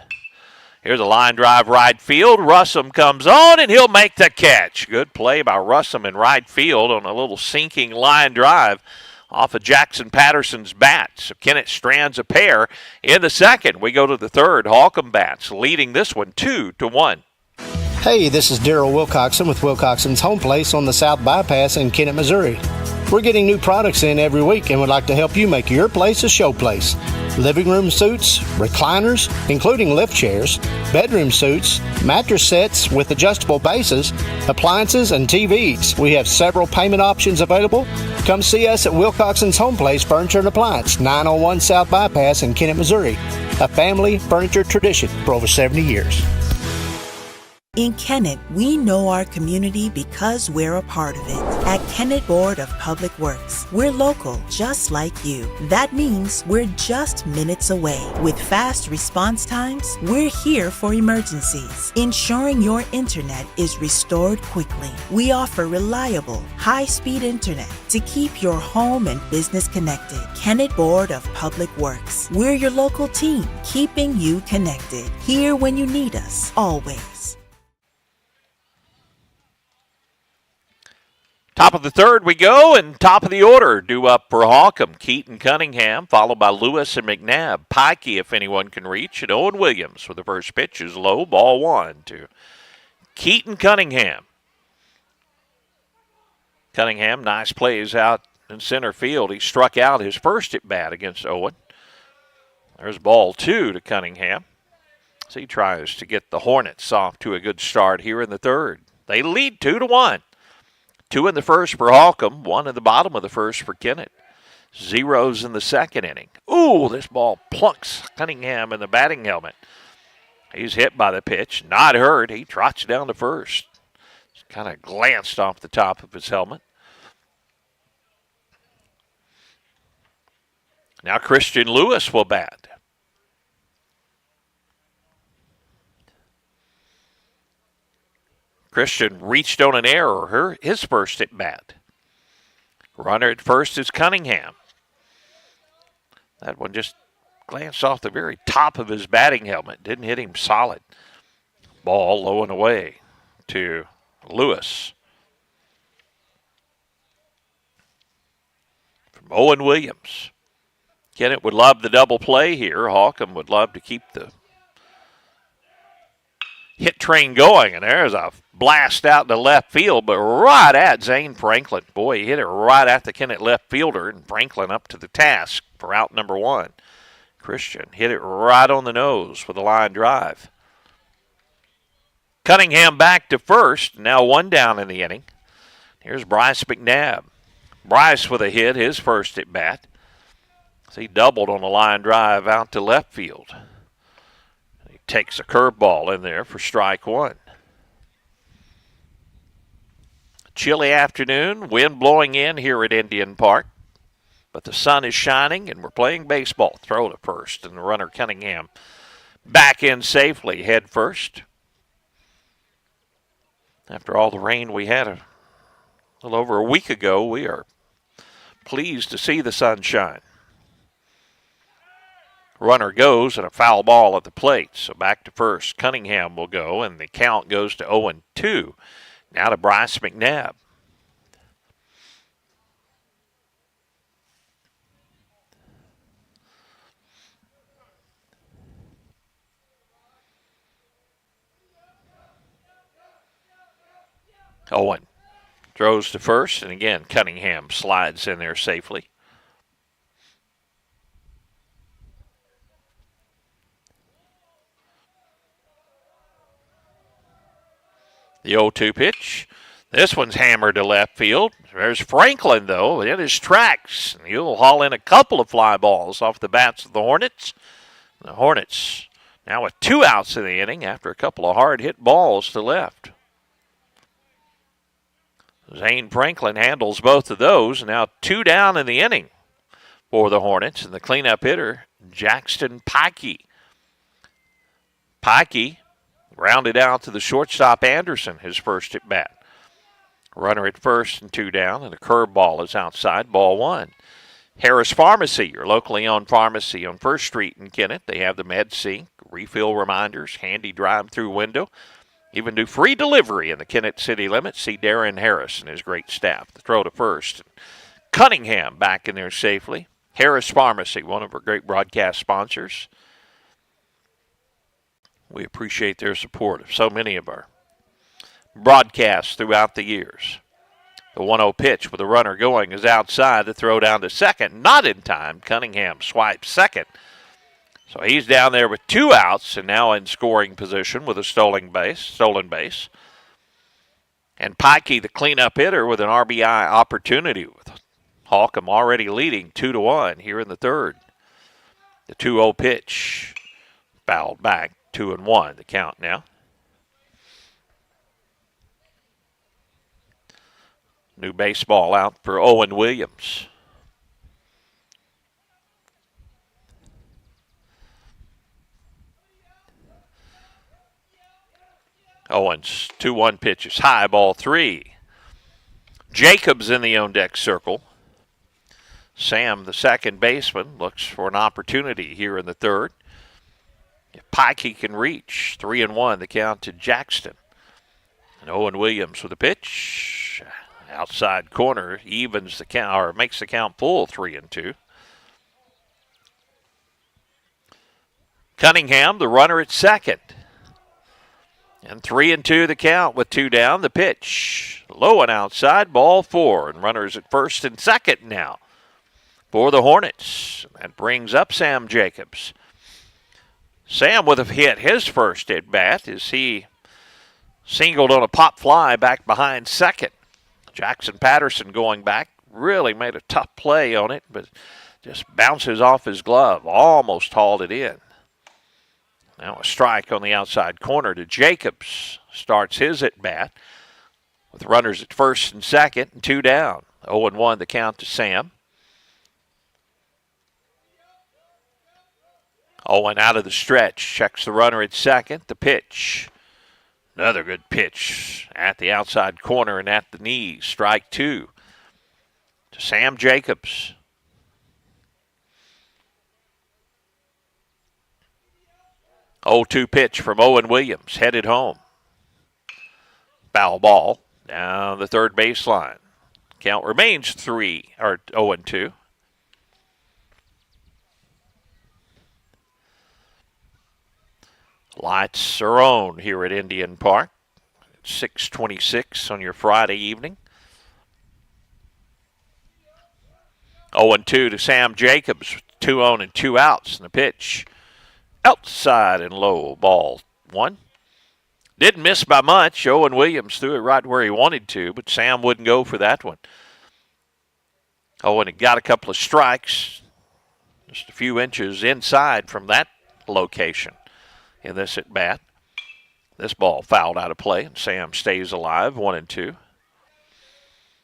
Here's a line drive right field. Russum comes on, and he'll make the catch. Good play by Russum in right field on a little sinking line drive off of Jackson Patterson's bat. So Kennett strands a pair in the second. We go to the third. Holcomb bats leading this one 2-1. Hey, this is Daryl Wilcoxon with Wilcoxon's Home Place on the South Bypass in Kennett, Missouri. We're getting new products in every week and would like to help you make your place a show place. Living room suites, recliners, including lift chairs, bedroom suites, mattress sets with adjustable bases, appliances, and TVs. We have several payment options available. Come see us at Wilcoxon's Home Place Furniture and Appliance, 901 South Bypass in Kennett, Missouri. A family furniture tradition for over 70 years. In Kennett, we know our community because we're a part of it. At Kennett Board of Public Works, we're local, just like you. That means we're just minutes away. With fast response times, we're here for emergencies, ensuring your internet is restored quickly. We offer reliable, high-speed internet to keep your home and business connected. Kennett Board of Public Works, we're your local team, keeping you connected. Here when you need us, always. Top of the third we go, and top of the order due up for Holcomb. Keaton Cunningham, followed by Lewis and McNabb. Pikey, if anyone can reach, and Owen Williams for the first pitch is low. Ball one to Keaton Cunningham. Cunningham, nice plays out in center field. He struck out his first at bat against Owen. There's ball two to Cunningham. So he tries to get the Hornets off to a good start here in the third. They lead 2-1. 2 in the first for Holcomb, 1 in the bottom of the first for Kennett. Zeros in the second inning. Ooh, this ball plunks Cunningham in the batting helmet. He's hit by the pitch, not hurt. He trots down to first. Just kind of glanced off the top of his helmet. Now Christian Lewis will bat. Christian reached on an error, his first at bat. Runner at first is Cunningham. That one just glanced off the very top of his batting helmet. Didn't hit him solid. Ball low and away to Lewis. From Owen Williams. Kennett would love the double play here. Holcomb would love to keep the hit train going, and there's a blast out to left field, but right at Zane Franklin. Boy, he hit it right at the Kennett left fielder, and Franklin up to the task for out number one. Christian hit it right on the nose with a line drive. Cunningham back to first, now 1 down in the inning. Here's Bryce McNabb. Bryce with a hit, his first at bat. So he doubled on a line drive out to left field. Takes a curveball in there for strike one. Chilly afternoon, wind blowing in here at Indian Park, but the sun is shining and we're playing baseball. Throw to first, and the runner Cunningham back in safely, head first. After all the rain we had a little over a week ago, we are pleased to see the sunshine. Runner goes, and a foul ball at the plate. So back to first. Cunningham will go, and the count goes to 0-2. Now to Bryce McNabb. Owen throws to first, and again, Cunningham slides in there safely. The 0-2 pitch. This one's hammered to left field. There's Franklin, though, in his tracks. And he'll haul in a couple of fly balls off the bats of the Hornets. The Hornets now with 2 outs in the inning after a couple of hard-hit balls to left. Zane Franklin handles both of those. Now 2 down in the inning for the Hornets. And the cleanup hitter, Jackson Pikey. Pikey grounded out to the shortstop Anderson, his first at bat. Runner at first and 2 down, and a curveball is outside, ball 1. Harris Pharmacy, your locally owned pharmacy on 1st Street in Kennett. They have the med sink, refill reminders, handy drive-through window. Even do free delivery in the Kennett city limits. See Darren Harris and his great staff. The throw to first. Cunningham back in there safely. Harris Pharmacy, one of our great broadcast sponsors. We appreciate their support of so many of our broadcasts throughout the years. The 1-0 pitch with the runner going is outside. The throw down to second. Not in time. Cunningham swipes second. So he's down there with 2 outs and now in scoring position with a stolen base. And Pikey, the cleanup hitter, with an RBI opportunity with Holcomb already leading 2-1 here in the third. The 2-0 pitch fouled back. 2-1 the count now. New baseball out for Owen Williams. Owens, 2-1 pitches, high, ball 3. Jacobs in the on-deck circle. Sam, the second baseman, looks for an opportunity here in the third. If Pikey can reach, 3-1 the count to Jackson. And Owen Williams with a pitch. Outside corner, evens the count, or makes the count full, 3-2. Cunningham, the runner at second. And 3-2 the count with 2 down. The pitch, low and outside, ball 4. And runners at first and second now for the Hornets. That brings up Sam Jacobs. Sam would have hit his first at bat as he singled on a pop fly back behind second. Jackson Patterson going back really made a tough play on it, but just bounces off his glove, almost hauled it in. Now a strike on the outside corner to Jacobs. Starts his at bat with runners at first and second and 2 down. 0-1 the count to Sam. Owen out of the stretch, checks the runner at second. The pitch. Another good pitch at the outside corner and at the knees. Strike 2 to Sam Jacobs. Oh, 2 pitch from Owen Williams, headed home. Foul ball down the third baseline. Count remains 0-2. Lights are on here at Indian Park. It's 6:26 on your Friday evening. 0-2 to Sam Jacobs. 2 on and 2 outs. And the pitch outside and low. Ball 1. Didn't miss by much. Owen Williams threw it right where he wanted to, but Sam wouldn't go for that one. Owen had got a couple of strikes, just a few inches inside from that location in this at bat. This ball fouled out of play, and Sam stays alive, 1-2.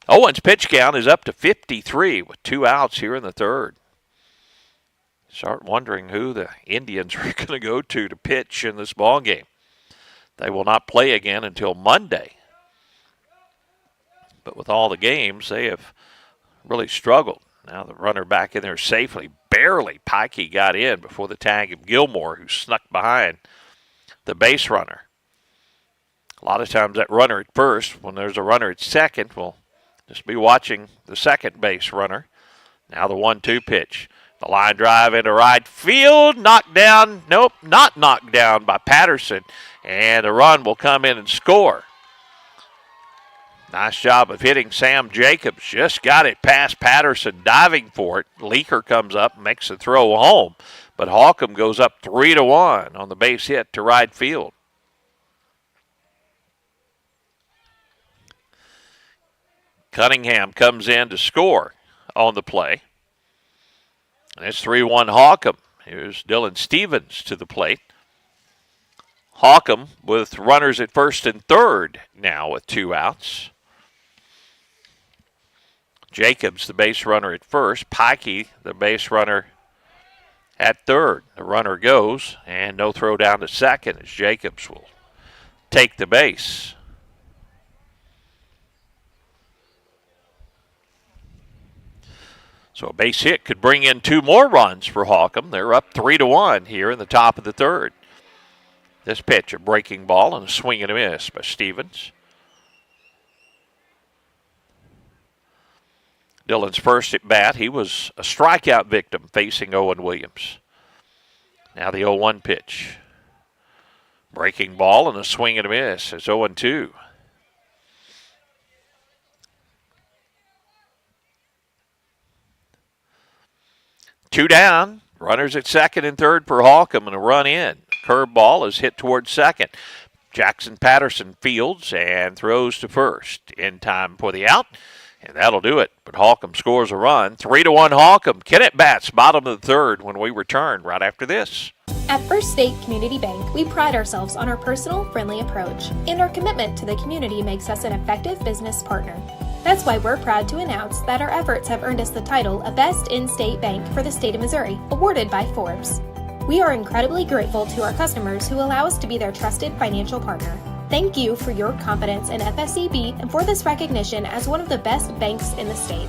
Owen's pitch count is up to 53 with 2 outs here in the third. Start wondering who the Indians are going to go to pitch in this ball game. They will not play again until Monday. But with all the games, they have really struggled. Now the runner back in there safely. Barely Pikey got in before the tag of Gilmore, who snuck behind the base runner. A lot of times that runner at first, when there's a runner at second, will just be watching the second base runner. Now the 1-2 pitch. The line drive into right field. Knocked down. Nope, not knocked down by Patterson. And a run will come in and score. Nice job of hitting Sam Jacobs. Just got it past Patterson, diving for it. Leaker comes up and makes the throw home. But Holcomb goes up 3-1 on the base hit to right field. Cunningham comes in to score on the play. And it's 3-1 Holcomb. Here's Dylan Stevens to the plate. Holcomb with runners at first and third now with 2 outs. Jacobs, the base runner at first. Pikey, the base runner at third. The runner goes, and no throw down to second as Jacobs will take the base. So a base hit could bring in 2 more runs for Holcomb. They're up 3-1 here in the top of the third. This pitch, a breaking ball and a swing and a miss by Stevens. Dylan's first at bat, he was a strikeout victim facing Owen Williams. Now the 0-1 pitch. Breaking ball and a swing and a miss. It's 0-2. Two down. Runners at second and third for Holcomb and a run in. Curveball is hit towards second. Jackson Patterson fields and throws to first. In time for the out, and that'll do it. But Holcomb scores a run. 3-1 Holcomb. Kennett bats bottom of the third when we return right after this. At First State Community Bank, we pride ourselves on our personal, friendly approach, and our commitment to the community makes us an effective business partner. That's why we're proud to announce that our efforts have earned us the title of Best In-State Bank for the state of Missouri, awarded by Forbes. We are incredibly grateful to our customers who allow us to be their trusted financial partner. Thank you for your confidence in FSCB and for this recognition as one of the best banks in the state.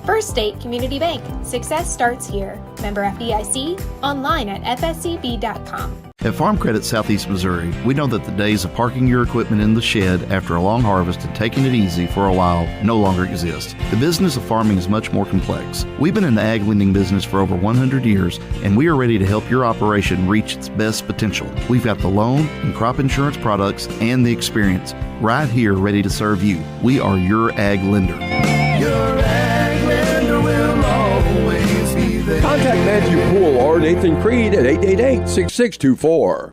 First State Community Bank. Success starts here. Member FDIC. Online at fscb.com. At Farm Credit Southeast Missouri, we know that the days of parking your equipment in the shed after a long harvest and taking it easy for a while no longer exist. The business of farming is much more complex. We've been in the ag lending business for over 100 years, and we are ready to help your operation reach its best potential. We've got the loan and crop insurance products and the experience right here ready to serve you. We are your ag lender. Your ag lender will always be there. Contact Matthew Poole or Nathan Creed at 888-6624.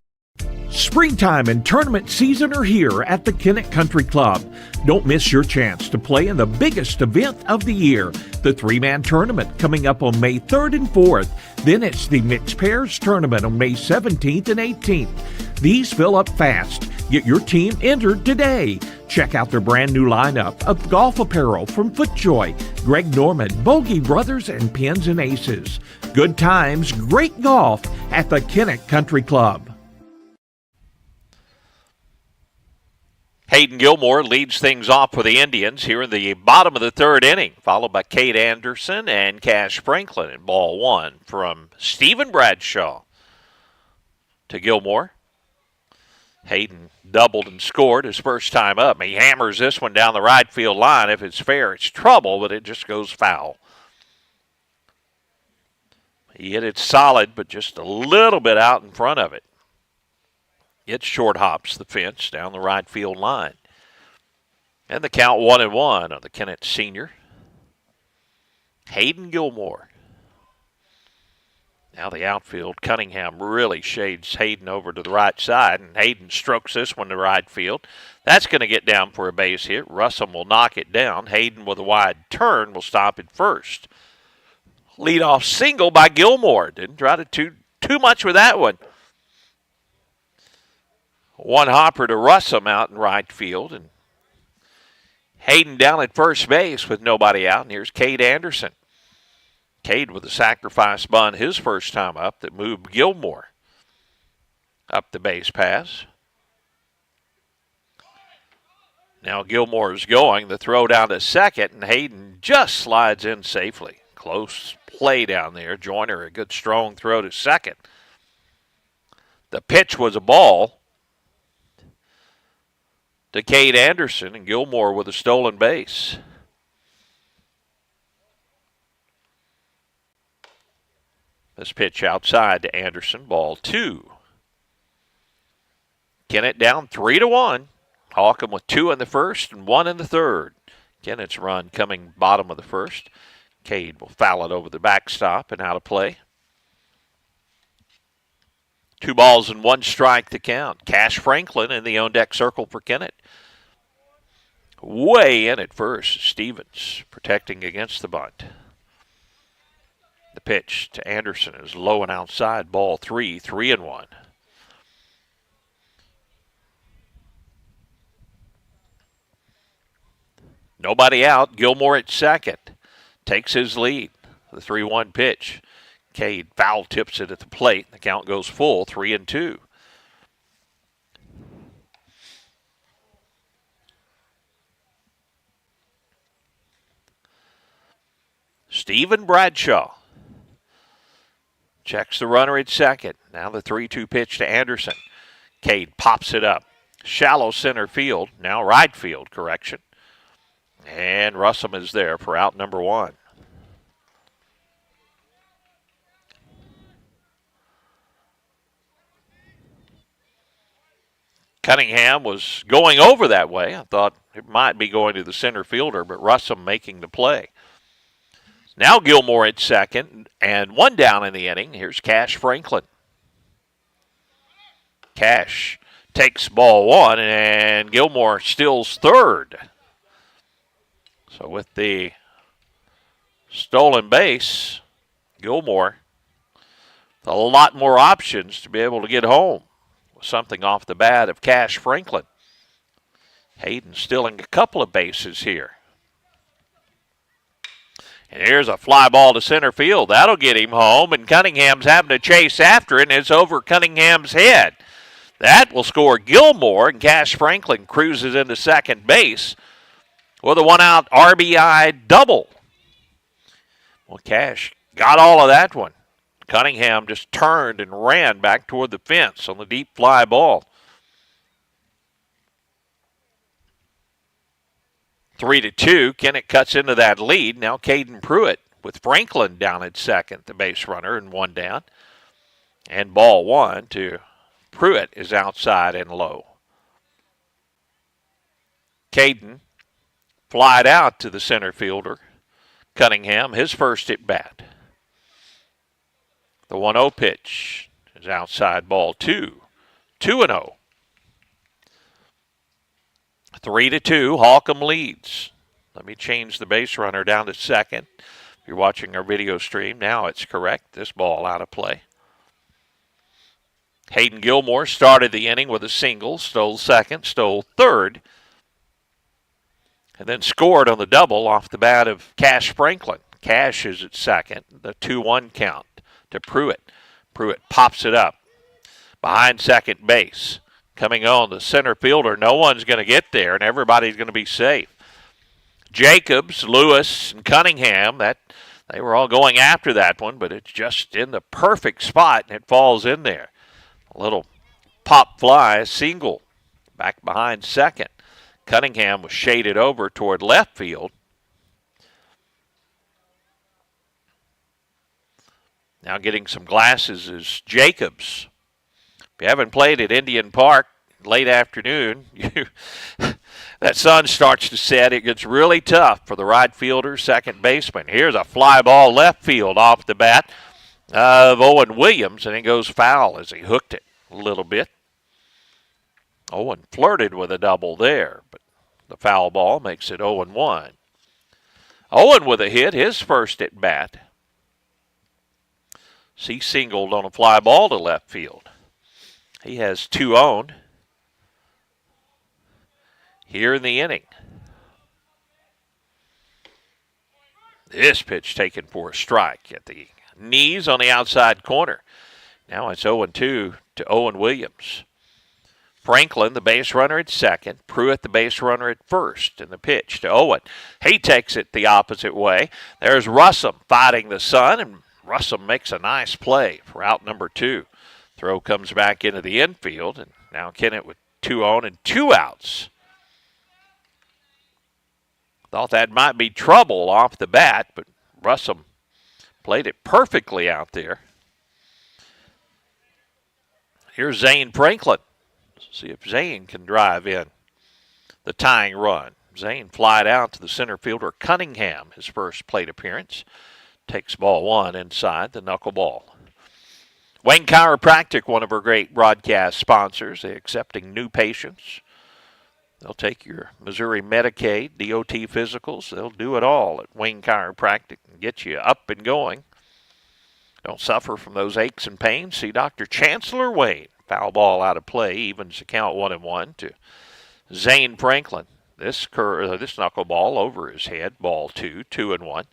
Springtime and tournament season are here at the Kennett Country Club. Don't miss your chance to play in the biggest event of the year, the 3-man tournament coming up on May 3rd and 4th. Then it's the Mixed Pairs Tournament on May 17th and 18th. These fill up fast. Get your team entered today. Check out their brand new lineup of golf apparel from FootJoy, Greg Norman, Bogey Brothers, and Pins and Aces. Good times, great golf at the Kennett Country Club. Hayden Gilmore leads things off for the Indians here in the bottom of the third inning, followed by Cade Anderson and Cash Franklin in ball one from Stephen Bradshaw to Gilmore. Hayden doubled and scored his first time up. He hammers this one down the right field line. If it's fair, it's trouble, but it just goes foul. He hit it solid, but just a little bit out in front of it. It short hops the fence down the right field line. And the count 1-1 on the Kennett senior, Hayden Gilmore. Now the outfield, Cunningham really shades Hayden over to the right side, and Hayden strokes this one to right field. That's going to get down for a base hit. Russum will knock it down. Hayden with a wide turn will stop it first. Leadoff single by Gilmore. Didn't try to too much with that one. One hopper to Russum out in right field, and Hayden down at first base with nobody out, and here's Cade Anderson. Cade with a sacrifice bunt his first time up that moved Gilmore up the base pass. Now Gilmore is going. The throw down to second, and Hayden just slides in safely. Close play down there. Joyner, a good strong throw to second. The pitch was a ball to Cade Anderson, and Gilmore with a stolen base. This pitch outside to Anderson, ball two. Kennett down 3-1. Holcomb with 2 in the first and 1 in the third. Kennett's run coming bottom of the first. Cade will foul it over the backstop and out of play. 2 balls and 1 strike to count. Cash Franklin in the on-deck circle for Kennett. way in at first. Stevens protecting against the bunt. The pitch to Anderson is low and outside. Ball 3, 3-1. Nobody out. Gilmore at second. Takes his lead. The 3-1 pitch. Cade foul tips it at the plate. The count goes full, 3-2. Steven Bradshaw checks the runner at second. Now the 3-2 pitch to Anderson. Cade pops it up. Shallow center field. Now right field, correction. And Russum is there for out number 1. Cunningham was going over that way. I thought it might be going to the center fielder, but Russum making the play. Now Gilmore at second, and one down in the inning. Here's Cash Franklin. Cash takes ball 1, and Gilmore steals third. So with the stolen base, Gilmore with a lot more options to be able to get home. Something off the bat of Cash Franklin. Hayden stealing a couple of bases here. And here's a fly ball to center field. That'll get him home, and Cunningham's having to chase after it, and it's over Cunningham's head. That will score Gilmore, and Cash Franklin cruises into second base with a one-out RBI double. Well, Cash got all of that one. Cunningham just turned and ran back toward the fence on the deep fly ball. 3-2. Kennett cuts into that lead. Now Caden Pruitt with Franklin down at second, the base runner, and one down. And ball 1 to Pruitt is outside and low. Caden flied out to the center fielder. Cunningham, his first at bat. The 1-0 pitch is outside, ball 2. 2-0. 3-2, Holcomb leads. Let me change the base runner down to second. If you're watching our video stream, now it's correct. This ball out of play. Hayden Gilmore started the inning with a single, stole second, stole third, and then scored on the double off the bat of Cash Franklin. Cash is at second, the 2-1 count to Pruitt. Pruitt pops it up behind second base. Coming on, the center fielder, no one's going to get there, and everybody's going to be safe. Jacobs, Lewis, and Cunningham, they were all going after that one, but it's just in the perfect spot, and it falls in there. A little pop fly, single, back behind second. Cunningham was shaded over toward left field. Now getting some glasses is Jacobs. If you haven't played at Indian Park late afternoon, that sun starts to set. It gets really tough for the right fielder, second baseman. Here's a fly ball left field off the bat of Owen Williams, and it goes foul as he hooked it a little bit. Owen flirted with a double there, but the foul ball makes it 0-1. Owen with a hit, his first at bat. He singled on a fly ball to left field. He has 2 on here in the inning. This pitch taken for a strike at the knees on the outside corner. Now it's 0-2 to Owen Williams. Franklin, the base runner at second. Pruitt, the base runner at first. And the pitch to Owen. He takes it the opposite way. There's Russum fighting the sun, and Russum makes a nice play for out number 2. Throw comes back into the infield, and now Kennett with 2 on and 2 outs. Thought that might be trouble off the bat, but Russum played it perfectly out there. Here's Zane Franklin. See if Zane can drive in the tying run. Zane flied out to the center fielder Cunningham, his first plate appearance. Takes ball 1 inside the knuckleball. Wayne Chiropractic, one of our great broadcast sponsors. They're accepting new patients. They'll take your Missouri Medicaid, DOT physicals. They'll do it all at Wayne Chiropractic and get you up and going. Don't suffer from those aches and pains. See Dr. Chancellor Wayne. Foul ball out of play, evens the count 1-1 to Zane Franklin. This knuckleball over his head, ball 2, 2-1.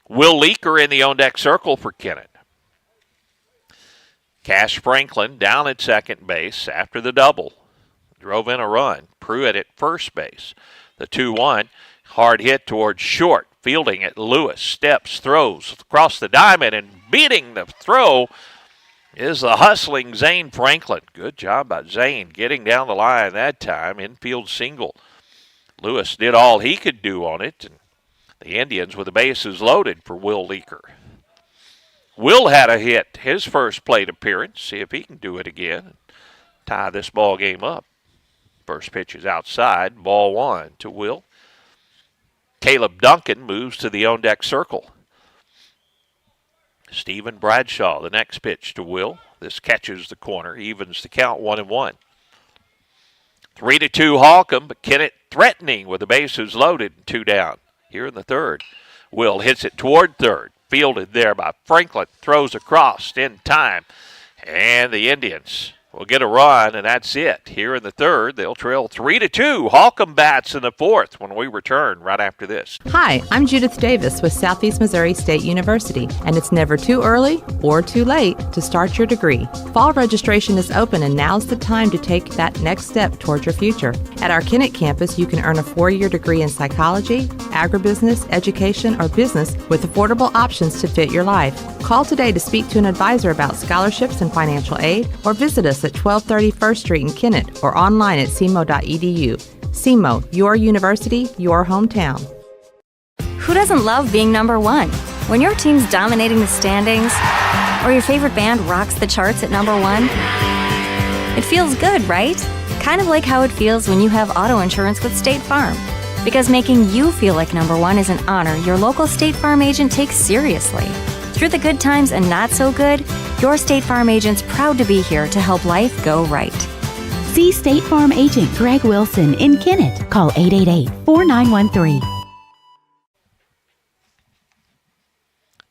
Will Leaker in the on-deck circle for Kennett. Cash Franklin down at second base after the double. Drove in a run. Pruitt at first base. The 2-1. Hard hit towards short. Fielding it. Lewis steps, throws across the diamond, and beating the throw is the hustling Zane Franklin. Good job by Zane getting down the line that time. Infield single. Lewis did all he could do on it, and the Indians with the bases loaded for Will Leaker. Will had a hit his first plate appearance. See if he can do it again and tie this ball game up. First pitch is outside, ball 1 to Will. Caleb Duncan moves to the on-deck circle. Stephen Bradshaw, the next pitch to Will. This catches the corner, evens the count 1-1. 3-2 Holcomb, but Kennett threatening with the bases loaded and 2 down. Here in the third, Will hits it toward third. Fielded there by Franklin, throws across in time, and the Indians will get a run, and that's it. Here in the third, they'll trail 3-2. Holcomb bats in the fourth when we return right after this. Hi, I'm Judith Davis with Southeast Missouri State University, and it's never too early or too late to start your degree. Fall registration is open, and now's the time to take that next step towards your future. At our Kennett campus, you can earn a 4-year degree in psychology, agribusiness, education, or business with affordable options to fit your life. Call today to speak to an advisor about scholarships and financial aid, or visit us at 1230 First Street in Kennett or online at cmo.edu. CMO, your university, your hometown. Who doesn't love being number one? When your team's dominating the standings, or your favorite band rocks the charts at number one, it feels good, right? Kind of like how it feels when you have auto insurance with State Farm. Because making you feel like number one is an honor your local State Farm agent takes seriously. Through the good times and not so good, your State Farm agent's proud to be here to help life go right. See State Farm agent Greg Wilson in Kennett. Call 888-4913.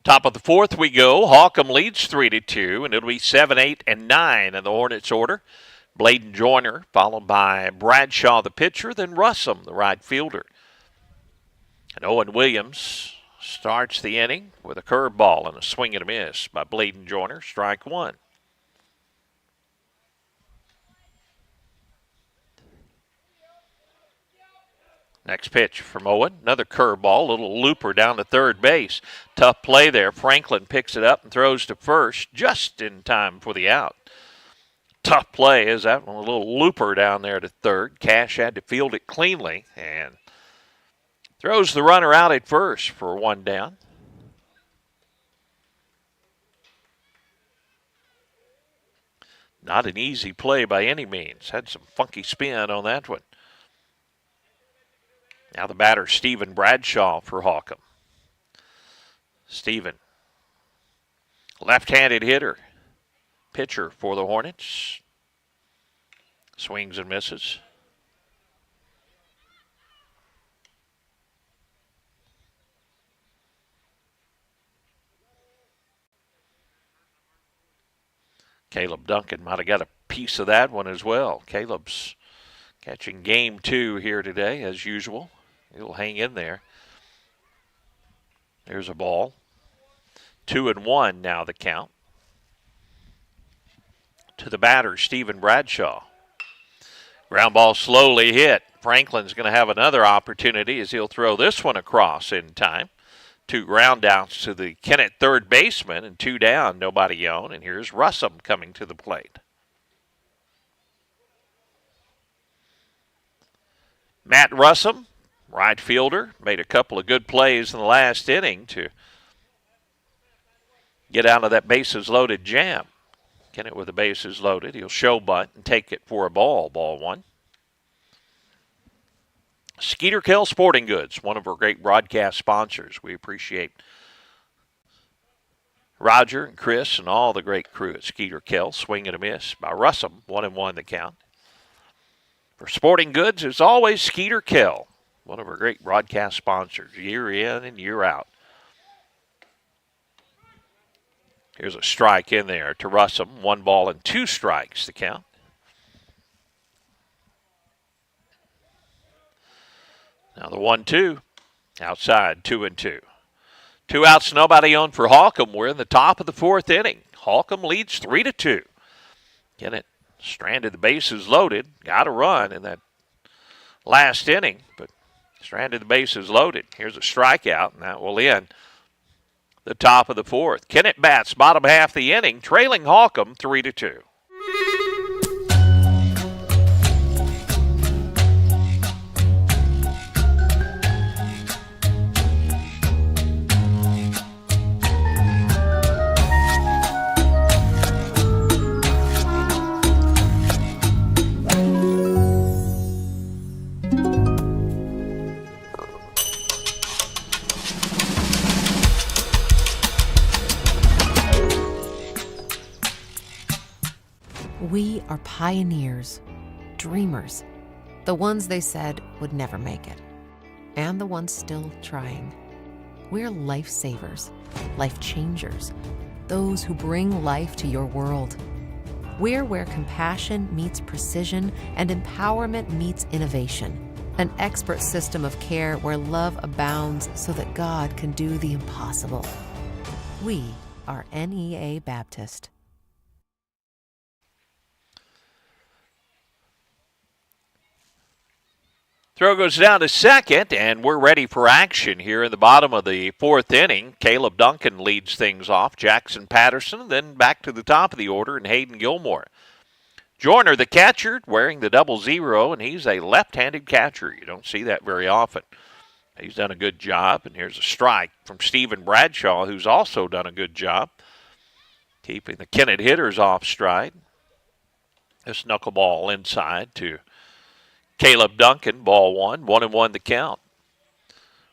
Top of the fourth we go. Holcomb leads 3-2, and it'll be 7, 8, and 9 in the Hornets order. Bladen Joyner, followed by Bradshaw, the pitcher, then Russum, the right fielder. And Owen Williams starts the inning with a curveball and a swing and a miss by Bladen Joyner, strike 1. Next pitch from Owen, another curveball, little looper down to third base. Tough play there. Franklin picks it up and throws to first just in time for the out. Tough play is that one, a little looper down there to third. Cash had to field it cleanly and throws the runner out at first for 1 down. Not an easy play by any means. Had some funky spin on that one. Now the batter, Stephen Bradshaw for Holcomb. Stephen, left-handed hitter, pitcher for the Hornets. Swings and misses. Caleb Duncan might have got a piece of that one as well. Caleb's catching game 2 here today, as usual. He'll hang in there. There's a ball. 2-1 now the count. To the batter, Stephen Bradshaw. Ground ball slowly hit. Franklin's going to have another opportunity as he'll throw this one across in time. 2 ground outs to the Kennett third baseman, and 2 down, nobody on. And here's Russum coming to the plate. Matt Russum, right fielder, made a couple of good plays in the last inning to get out of that bases loaded jam. Kennett with the bases loaded. He'll show bunt and take it for a ball. Ball 1. Skeeter Kell Sporting Goods, one of our great broadcast sponsors. We appreciate Roger and Chris and all the great crew at Skeeter Kell. Swing and a miss by Russum. 1-1 the count. For sporting goods, it's always Skeeter Kell, one of our great broadcast sponsors, year in and year out. Here's a strike in there to Russum. 1 ball and 2 strikes to count. Now the 1-2. Outside, 2-2. 2 outs, nobody on for Holcomb. We're in the top of the 4th inning. Holcomb leads 3-2. Kennett stranded the bases loaded. Got a run in that last inning, but stranded the bases loaded. Here's a strikeout, and that will end the top of the 4th. Kennett bats bottom half the inning, trailing Holcomb 3-2. We are pioneers, dreamers, the ones they said would never make it, and the ones still trying. We're lifesavers, life changers, those who bring life to your world. We're where compassion meets precision and empowerment meets innovation. An expert system of care where love abounds so that God can do the impossible. We are NEA Baptist. Throw goes down to second, and we're ready for action here in the bottom of the 4th inning. Caleb Duncan leads things off. Jackson Patterson, then back to the top of the order, and Hayden Gilmore. Joyner, the catcher, wearing the 00, and he's a left-handed catcher. You don't see that very often. He's done a good job, and here's a strike from Stephen Bradshaw, who's also done a good job keeping the Kennett hitters off stride. This knuckleball inside to Caleb Duncan, ball 1, 1-1 the count.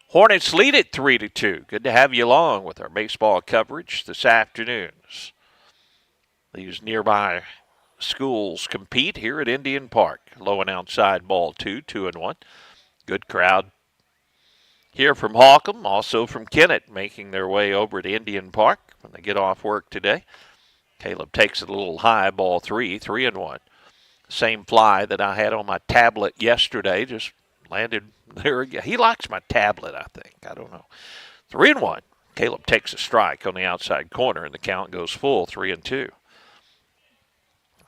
Hornets lead it 3-2. Good to have you along with our baseball coverage this afternoon. These nearby schools compete here at Indian Park. Low and outside, ball 2, 2-1. Good crowd here from Holcomb, also from Kennett, making their way over to Indian Park when they get off work today. Caleb takes it a little high, ball 3, 3-1. Same fly that I had on my tablet yesterday just landed there again. He likes my tablet, I think. I don't know. 3-1. Caleb takes a strike on the outside corner, and the count goes full, 3-2.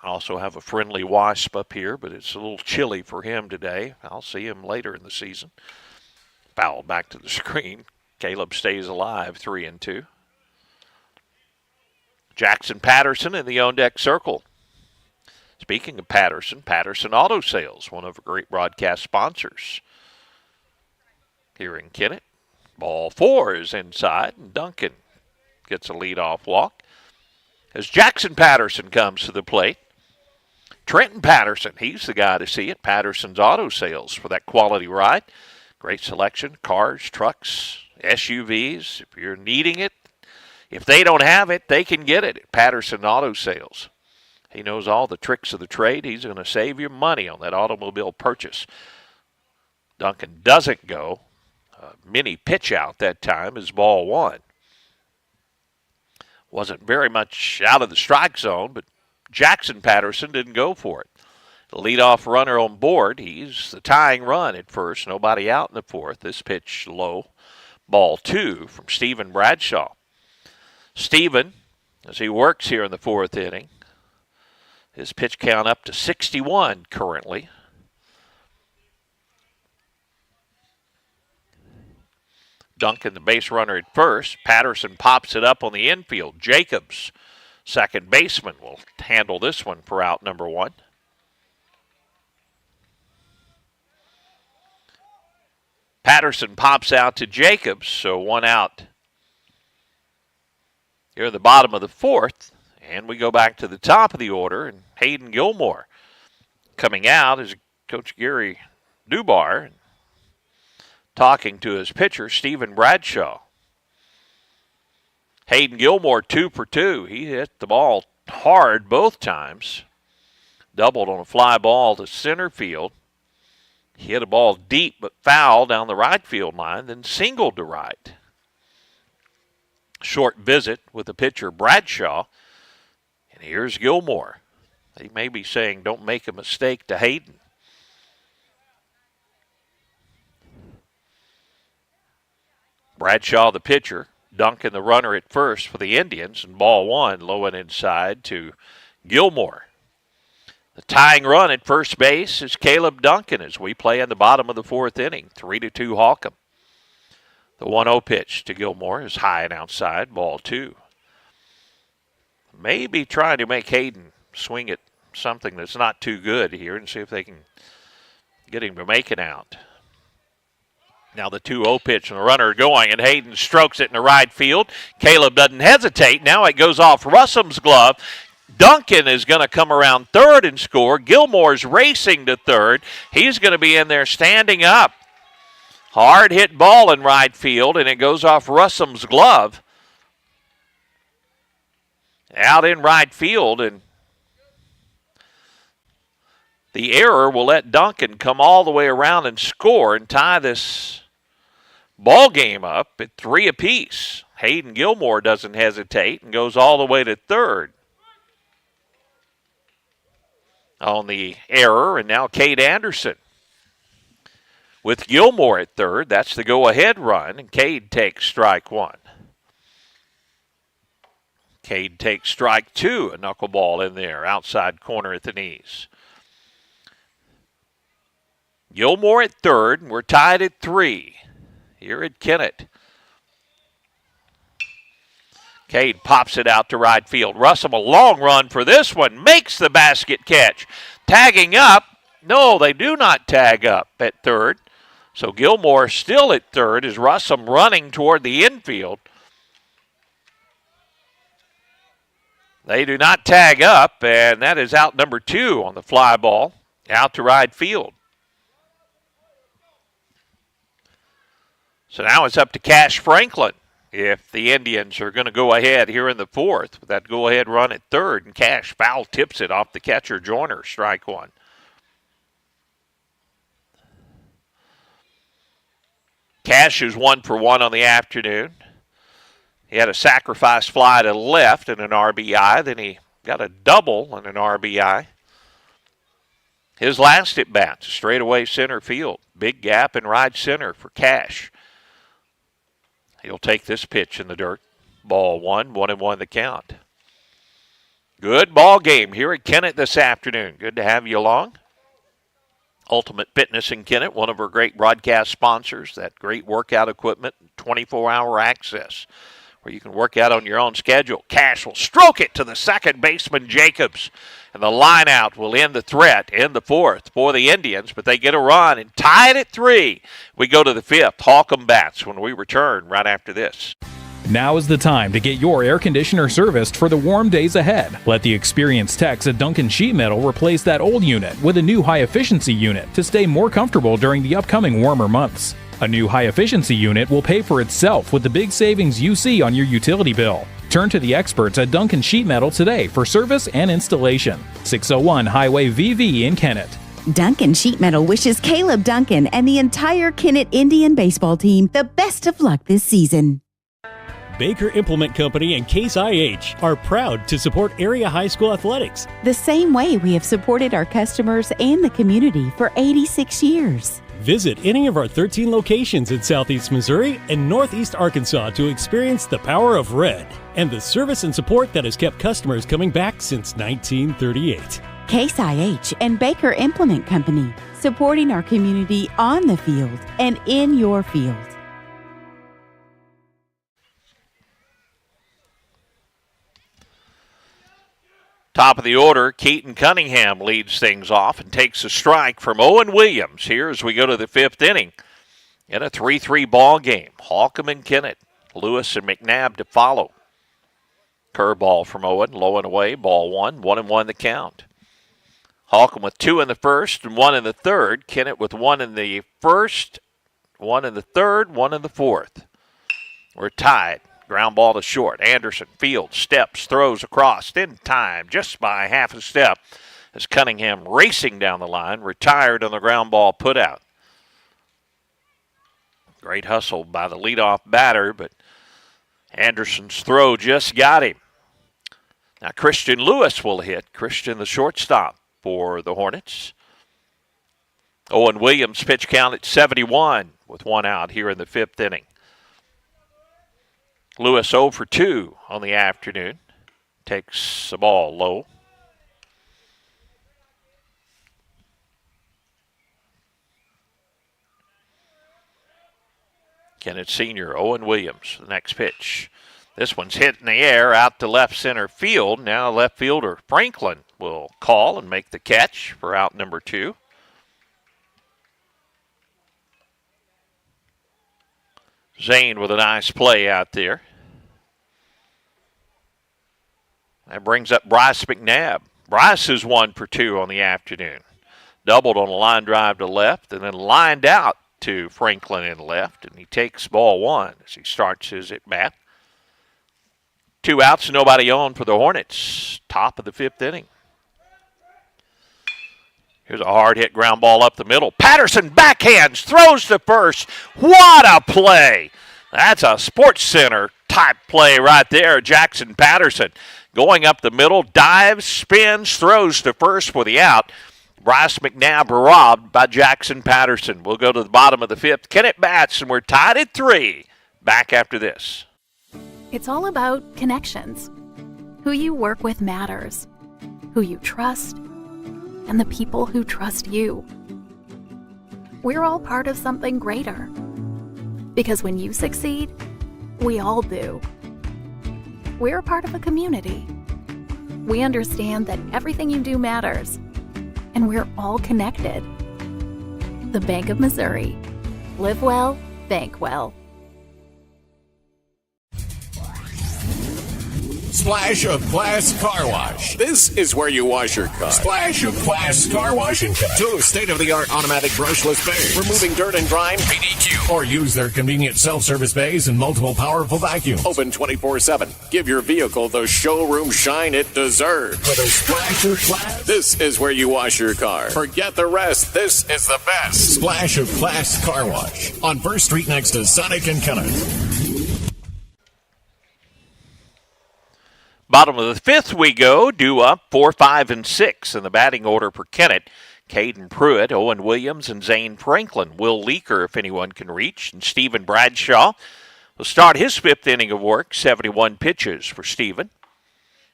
I also have a friendly wasp up here, but it's a little chilly for him today. I'll see him later in the season. Foul back to the screen. Caleb stays alive, 3-2. Jackson Patterson in the on-deck circle. Speaking of Patterson, Patterson Auto Sales, one of our great broadcast sponsors here in Kennett. Ball 4 is inside, and Duncan gets a leadoff walk. As Jackson Patterson comes to the plate, Trenton Patterson, he's the guy to see it. Patterson's Auto Sales for that quality ride. Great selection, cars, trucks, SUVs. If you're needing it, if they don't have it, they can get it at Patterson Auto Sales. He knows all the tricks of the trade. He's going to save you money on that automobile purchase. Duncan doesn't go. Mini pitch out that time is ball 1. Wasn't very much out of the strike zone, but Jackson Patterson didn't go for it. The leadoff runner on board. He's the tying run at first. Nobody out in the 4th. This pitch low. Ball 2 from Stephen Bradshaw. Stephen, as he works here in the 4th inning, his pitch count up to 61 currently. Duncan, the base runner at first. Patterson pops it up on the infield. Jacobs, second baseman, will handle this one for out number 1. Patterson pops out to Jacobs, so 1 out. Here at the bottom of the 4th. And we go back to the top of the order, and Hayden Gilmore coming out is Coach Gary Dubar talking to his pitcher, Stephen Bradshaw. Hayden Gilmore 2 for 2. He hit the ball hard both times. Doubled on a fly ball to center field. hit a ball deep but foul down the right field line, then singled to right. Short visit with the pitcher Bradshaw. And here's Gilmore. He may be saying, don't make a mistake to Hayden. Bradshaw, the pitcher, Duncan, the runner at first for the Indians, and ball one, low and inside to Gilmore. The tying run at first base is Caleb Duncan as we play in the bottom of the fourth inning, 3-2 Holcomb. The 1-0 pitch to Gilmore is high and outside, ball two. Maybe trying to make Hayden swing at something that's not too good here and see if they can get him to make it out. Now the 2-0 pitch and the runner going, and Hayden strokes it in the right field. Caleb doesn't hesitate. Now it goes off Russum's glove. Duncan is going to come around third and score. Gilmore's racing to third. He's going to be in there standing up. Hard hit ball in right field, and it goes off Russum's glove. Out in right field, and the error will let Duncan come all the way around and score and tie this ball game up at 3 apiece. Hayden Gilmore doesn't hesitate and goes all the way to third on the error, and now Cade Anderson with Gilmore at third. That's the go-ahead run, and Cade takes strike one. Cade takes strike two, a knuckleball in there, outside corner at the knees. Gilmore at third, and we're tied at 3 here at Kennett. Cade pops it out to right field. Russell, a long run for this one, makes the basket catch. Tagging up. No, they do not tag up at third. So Gilmore still at third as Russell running toward the infield. They do not tag up, and that is out number 2 on the fly ball, out to right field. So now it's up to Cash Franklin if the Indians are going to go ahead here in the fourth with that go-ahead run at third, and Cash foul tips it off the catcher Joyner, strike one. Cash is 1 for 1 on the afternoon. He had a sacrifice fly to left and an RBI. Then he got a double and an RBI. His last at bat, straightaway center field. Big gap in right center for Cash. He'll take this pitch in the dirt. Ball one, 1-1 the count. Good ball game here at Kennett this afternoon. Good to have you along. Ultimate Fitness in Kennett, one of our great broadcast sponsors. That great workout equipment, 24-hour access, where you can work out on your own schedule. Cash will stroke it to the second baseman, Jacobs. And the line out will end the threat in the fourth for the Indians, but they get a run and tie it at 3. We go to the fifth. Holcomb bats when we return right after this. Now is the time to get your air conditioner serviced for the warm days ahead. Let the experienced techs at Duncan Sheet Metal replace that old unit with a new high-efficiency unit to stay more comfortable during the upcoming warmer months. A new high-efficiency unit will pay for itself with the big savings you see on your utility bill. Turn to the experts at Duncan Sheet Metal today for service and installation. 601 Highway VV in Kennett. Duncan Sheet Metal wishes Caleb Duncan and the entire Kennett Indian baseball team the best of luck this season. Baker Implement Company and Case IH are proud to support area high school athletics. The same way we have supported our customers and the community for 86 years. Visit any of our 13 locations in Southeast Missouri and Northeast Arkansas to experience the power of red and the service and support that has kept customers coming back since 1938. Case IH and Baker Implement Company, supporting our community on the field and in your field. Top of the order, Keaton Cunningham leads things off and takes a strike from Owen Williams here as we go to the fifth inning in a 3-3 ball game. Holcomb and Kennett, Lewis and McNabb to follow. Curveball from Owen, low and away, ball one, 1-1 the count. Holcomb with 2 in the first and 1 in the third. Kennett with 1 in the first, 1 in the third, 1 in the fourth. We're tied. Ground ball to short. Anderson fields, steps, throws across in time, just by half a step as Cunningham racing down the line, retired on the ground ball put out. Great hustle by the leadoff batter, but Anderson's throw just got him. Now Christian Lewis will hit. Christian, the shortstop for the Hornets. Owen Williams pitch count at 71 with one out here in the fifth inning. Lewis 0 for 2 on the afternoon. Takes the ball low. Kennett Sr., Owen Williams, the next pitch. This one's hit in the air out to left center field. Now left fielder Franklin will call and make the catch for out number 2. Zane with a nice play out there. That brings up Bryce McNabb. Bryce is 1 for 2 on the afternoon. Doubled on a line drive to left and then lined out to Franklin in left, and he takes ball 1 as he starts his at bat. 2 outs, nobody on for the Hornets. Top of the fifth inning. Here's a hard hit ground ball up the middle. Patterson backhands, throws to first. What a play! That's a Sports Center type play right there. Jackson Patterson going up the middle, dives, spins, throws to first for the out. Bryce McNabb robbed by Jackson Patterson. We'll go to the bottom of the fifth. Kennett bats, and we're tied at 3. Back after this. It's all about connections. Who you work with matters. Who you trust. And the people who trust you. We're all part of something greater. Because when you succeed, we all do. We're a part of a community. We understand that everything you do matters. And we're all connected. The Bank of Missouri. Live well, bank well. Splash of Class Car Wash. This is where you wash your car. Splash of Class Car Wash and Cut. 2 state-of-the-art automatic brushless bays, removing dirt and grime, PDQ. Or use their convenient self-service bays and multiple powerful vacuums. Open 24/7. Give your vehicle the showroom shine it deserves. With a splash of class. This is where you wash your car. Forget the rest. This is the best. Splash of Class Car Wash on 1st Street next to Sonic and Kennett. Bottom of the fifth we go, due up 4, 5, and 6 in the batting order for Kennett. Caden Pruitt, Owen Williams, and Zane Franklin. Will Leaker, if anyone can reach, and Stephen Bradshaw will start his fifth inning of work, 71 pitches for Stephen.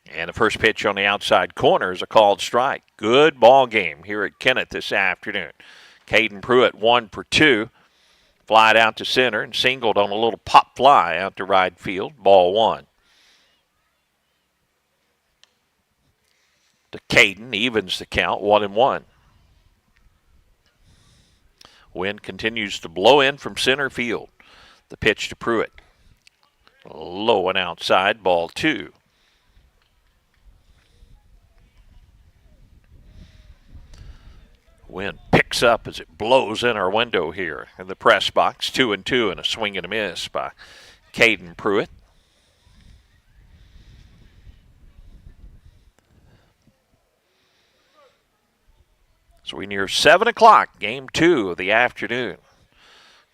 And the first pitch on the outside corner is a called strike. Good ball game here at Kennett this afternoon. Caden Pruitt 1 for 2. Flied out to center and singled on a little pop fly out to right field. Ball 1. To Caden, evens the count, 1-1. Wind continues to blow in from center field. The pitch to Pruitt. Low and outside, ball 2. Wind picks up as it blows in our window here in the press box. 2-2 and a swing and a miss by Caden Pruitt. So we near 7 o'clock, game 2 of the afternoon.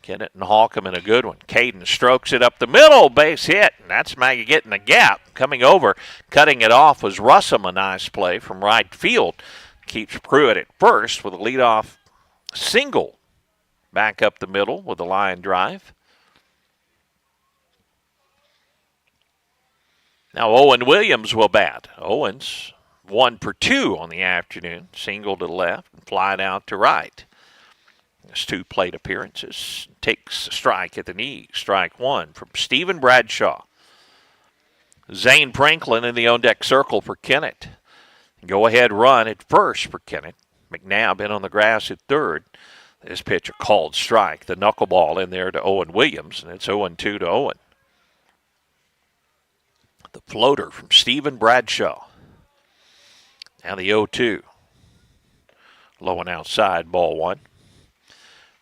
Kennett and Holcomb in a good one. Caden strokes it up the middle, base hit, and that's Maggie getting the gap. Coming over, cutting it off was Russum, a nice play from right field. Keeps Pruitt at first with a leadoff single. Back up the middle with a line drive. Now Owen Williams will bat. Owens 1 for 2 on the afternoon. Single to left and flied out to right. His 2 plate appearances. Takes a strike at the knee. Strike 1 from Stephen Bradshaw. Zane Franklin in the on-deck circle for Kennett. Go-ahead run at first for Kennett. McNabb in on the grass at third. This pitch a called strike. The knuckleball in there to Owen Williams, and it's 0-2 to Owen. The floater from Stephen Bradshaw. Now the 0-2. Low and outside, ball 1.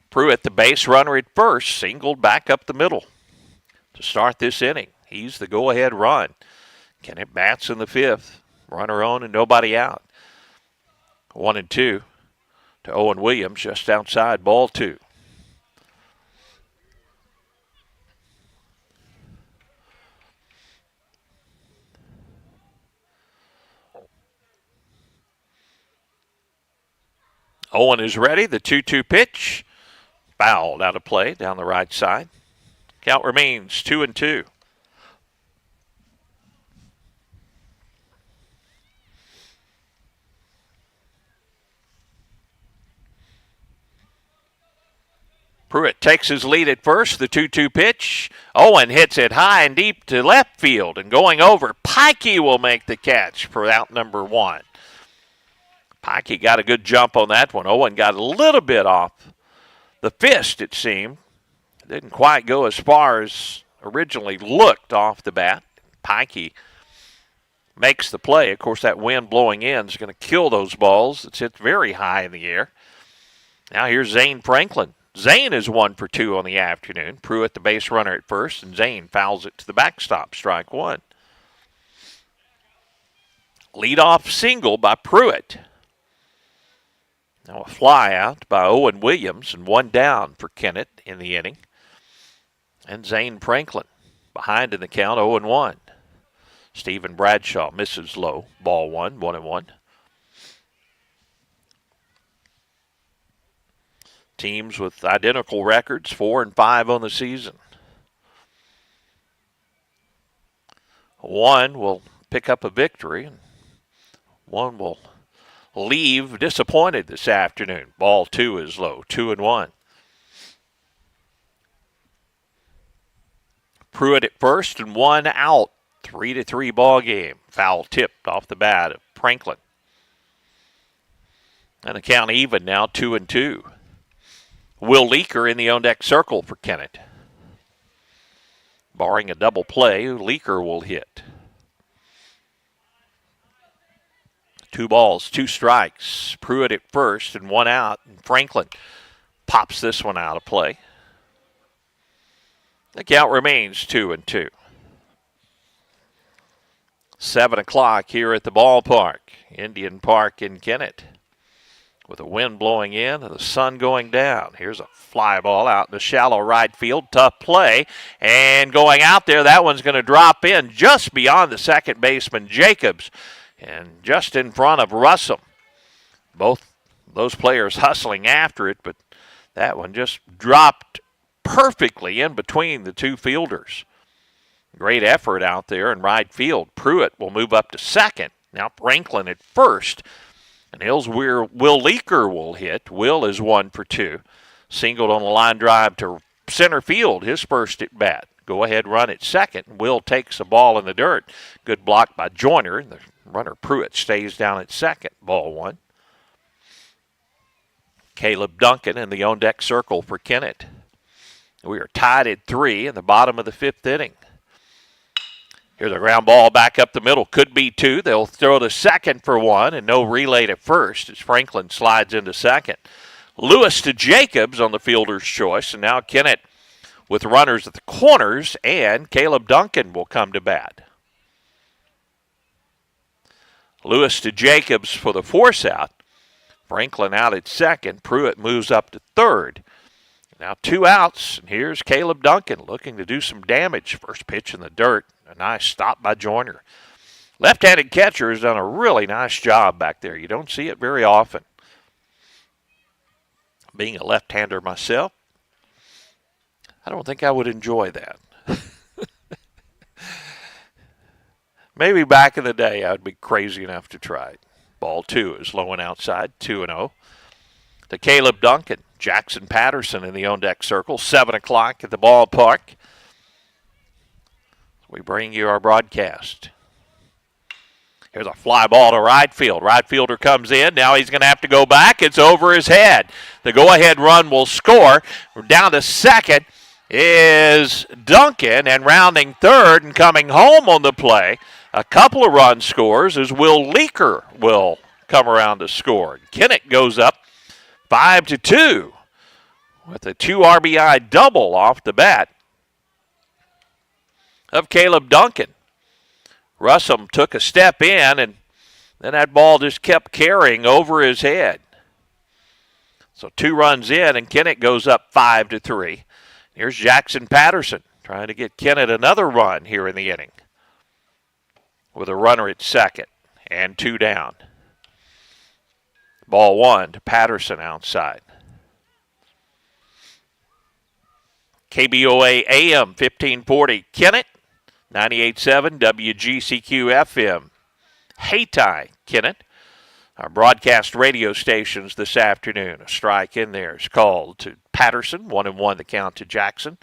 Pruitt, the base runner at first, singled back up the middle to start this inning. He's the go-ahead run. Kennett bats in the fifth. Runner on and nobody out. 1-2 to Owen Williams, just outside, ball 2. Owen is ready. The 2-2 pitch. Fouled out of play down the right side. Count remains 2-2. Pruitt takes his lead at first. The 2-2 pitch. Owen hits it high and deep to left field. And going over, Pikey will make the catch for out number 1. Pikey got a good jump on that one. Owen got a little bit off the fist, it seemed. Didn't quite go as far as originally looked off the bat. Pikey makes the play. Of course, that wind blowing in is going to kill those balls. It's hit very high in the air. Now here's Zane Franklin. Zane is 1 for 2 on the afternoon. Pruitt, the base runner at first, and Zane fouls it to the backstop, strike 1. Leadoff single by Pruitt. Now a fly out by Owen Williams, and 1 down for Kennett in the inning. And Zane Franklin behind in the count, 0-1. Stephen Bradshaw misses low, ball 1, 1-1. Teams with identical records, 4-5 on the season. One will pick up a victory, and one will leave disappointed this afternoon. Ball 2 is low, 2-1. Pruitt at first and 1 out, 3-3 ball game. Foul tipped off the bat of Franklin. And the count even now, 2-2. Will Leaker in the on-deck circle for Kennett. Barring a double play, Leaker will hit. 2 balls, 2 strikes. Pruitt at first and 1 out. And Franklin pops this one out of play. The count remains 2-2. 7 o'clock here at the ballpark, Indian Park in Kennett. With the wind blowing in and the sun going down. Here's a fly ball out in the shallow right field. Tough play. And going out there, that one's going to drop in just beyond the second baseman, Jacobs. And just in front of Russell. Both those players hustling after it, but that one just dropped perfectly in between the 2 fielders. Great effort out there in right field. Pruitt will move up to second. Now Franklin at first. And here's where Will Leaker will hit. Will is 1 for 2. Singled on a line drive to center field, his first at bat. Go ahead run at second. Will takes a ball in the dirt. Good block by Joyner. The runner Pruitt stays down at second. Ball 1. Caleb Duncan in the on-deck circle for Kennett. We are tied at 3 in the bottom of the 5th inning. Here's a ground ball back up the middle. Could be 2. They'll throw to second for 1 and no relay to first as Franklin slides into second. Lewis to Jacobs on the fielder's choice. And now Kennett with runners at the corners, and Caleb Duncan will come to bat. Lewis to Jacobs for the force out. Franklin out at second. Pruitt moves up to third. Now 2 outs, and here's Caleb Duncan looking to do some damage. First pitch in the dirt. A nice stop by Joyner. Left-handed catcher has done a really nice job back there. You don't see it very often. Being a left-hander myself, I don't think I would enjoy that. Maybe back in the day I would be crazy enough to try it. Ball 2 is low and outside, 2-0. To Caleb Duncan. Jackson Patterson in the on-deck circle. 7 o'clock at the ballpark. We bring you our broadcast. Here's a fly ball to right field. Right fielder comes in. Now he's going to have to go back. It's over his head. The go-ahead run will score. We're down to second is Duncan, and rounding third and coming home on the play. A couple of run scores as Will Leaker will come around to score. Kennett goes up 5-2 with a 2 RBI double off the bat of Caleb Duncan. Russell took a step in, and then that ball just kept carrying over his head. So 2 runs in, and Kennett goes up 5-3. Here's Jackson Patterson trying to get Kennett another run here in the inning with a runner at second and 2 down. Ball 1 to Patterson outside. KBOA AM 1540 Kennett, 98.7 WGCQ FM. Hayti, Kennett. Our broadcast radio stations this afternoon. A strike in there is called to Patterson. 1-1 the count to Jackson.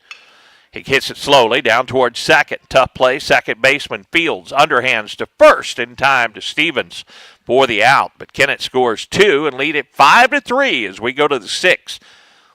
He hits it slowly down towards second. Tough play. Second baseman Fields underhands to first in time to Stevens for the out. But Kennett scores 2 and lead it 5-3 as we go to the 6th.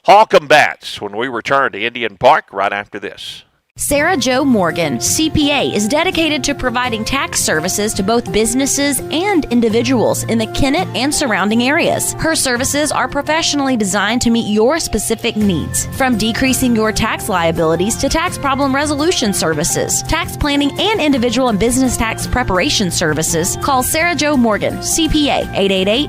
Holcomb bats when we return to Indian Park right after this. Sarah Jo Morgan, CPA, is dedicated to providing tax services to both businesses and individuals in the Kennett and surrounding areas. Her services are professionally designed to meet your specific needs, from decreasing your tax liabilities to tax problem resolution services, tax planning, and individual and business tax preparation services. Call Sarah Jo Morgan, CPA,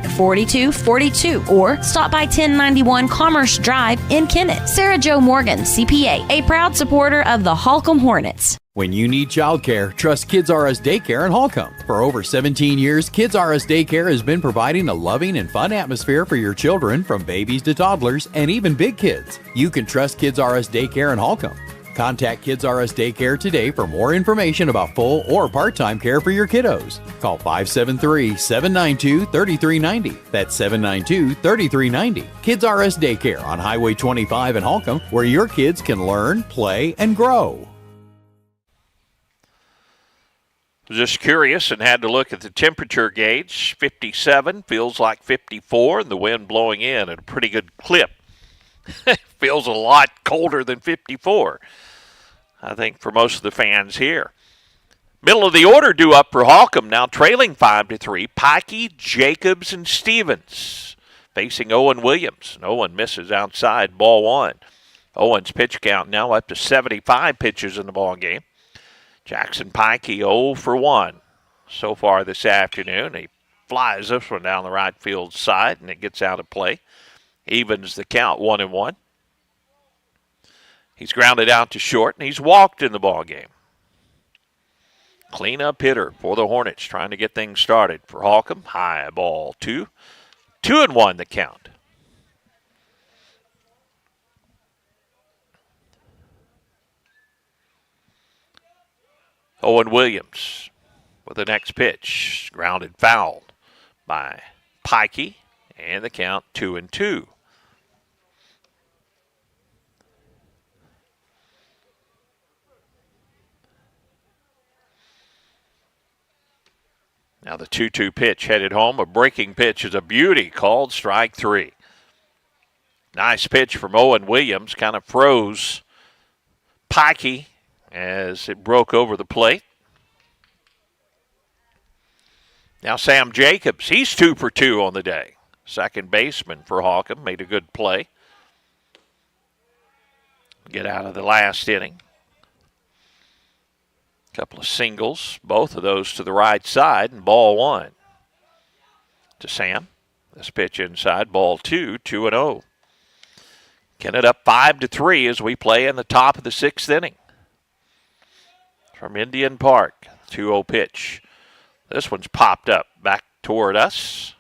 888-4242, or stop by 1091 Commerce Drive in Kennett. Sarah Jo Morgan, CPA, a proud supporter of the Holcomb Hornets. When you need childcare, trust Kids R Us Daycare in Holcomb. For over 17 years, Kids R Us Daycare has been providing a loving and fun atmosphere for your children, from babies to toddlers and even big kids. You can trust Kids R Us Daycare in Holcomb. Contact Kids R Us Daycare today for more information about full or part-time care for your kiddos. Call 573-792-3390. That's 792-3390. Kids R Us Daycare on Highway 25 in Holcomb, where your kids can learn, play, and grow. Just curious and had to look at the temperature gauge. 57 feels like 54, and the wind blowing in at a pretty good clip. Feels a lot colder than 54, I think, for most of the fans here. Middle of the order due up for Holcomb, now trailing 5-3. Pikey, Jacobs, and Stevens facing Owen Williams. And Owen misses outside, ball 1. Owen's pitch count now up to 75 pitches in the ball game. Jackson Pikey 0 for 1 so far this afternoon. He flies this one down the right field side, and it gets out of play. Evens the count, 1-1. He's grounded out to short, and he's walked in the ball game. Cleanup hitter for the Hornets, trying to get things started for Holcomb. High ball 2. 2-1 the count. Owen Williams with the next pitch. Grounded foul by Pikey, and the count 2-2. Now the 2-2 pitch headed home. A breaking pitch is a beauty, called strike 3. Nice pitch from Owen Williams. Kind of froze Pikey as it broke over the plate. Now Sam Jacobs, he's 2 for 2 on the day. Second baseman for Holcomb, made a good play. Get out of the last inning. Couple of singles, both of those to the right side, and ball 1 to Sam. This pitch inside, ball 2, 2-0. Kennett up 5-3 as we play in the top of the 6th inning. From Indian Park, 2-0 pitch. This one's popped up back toward us.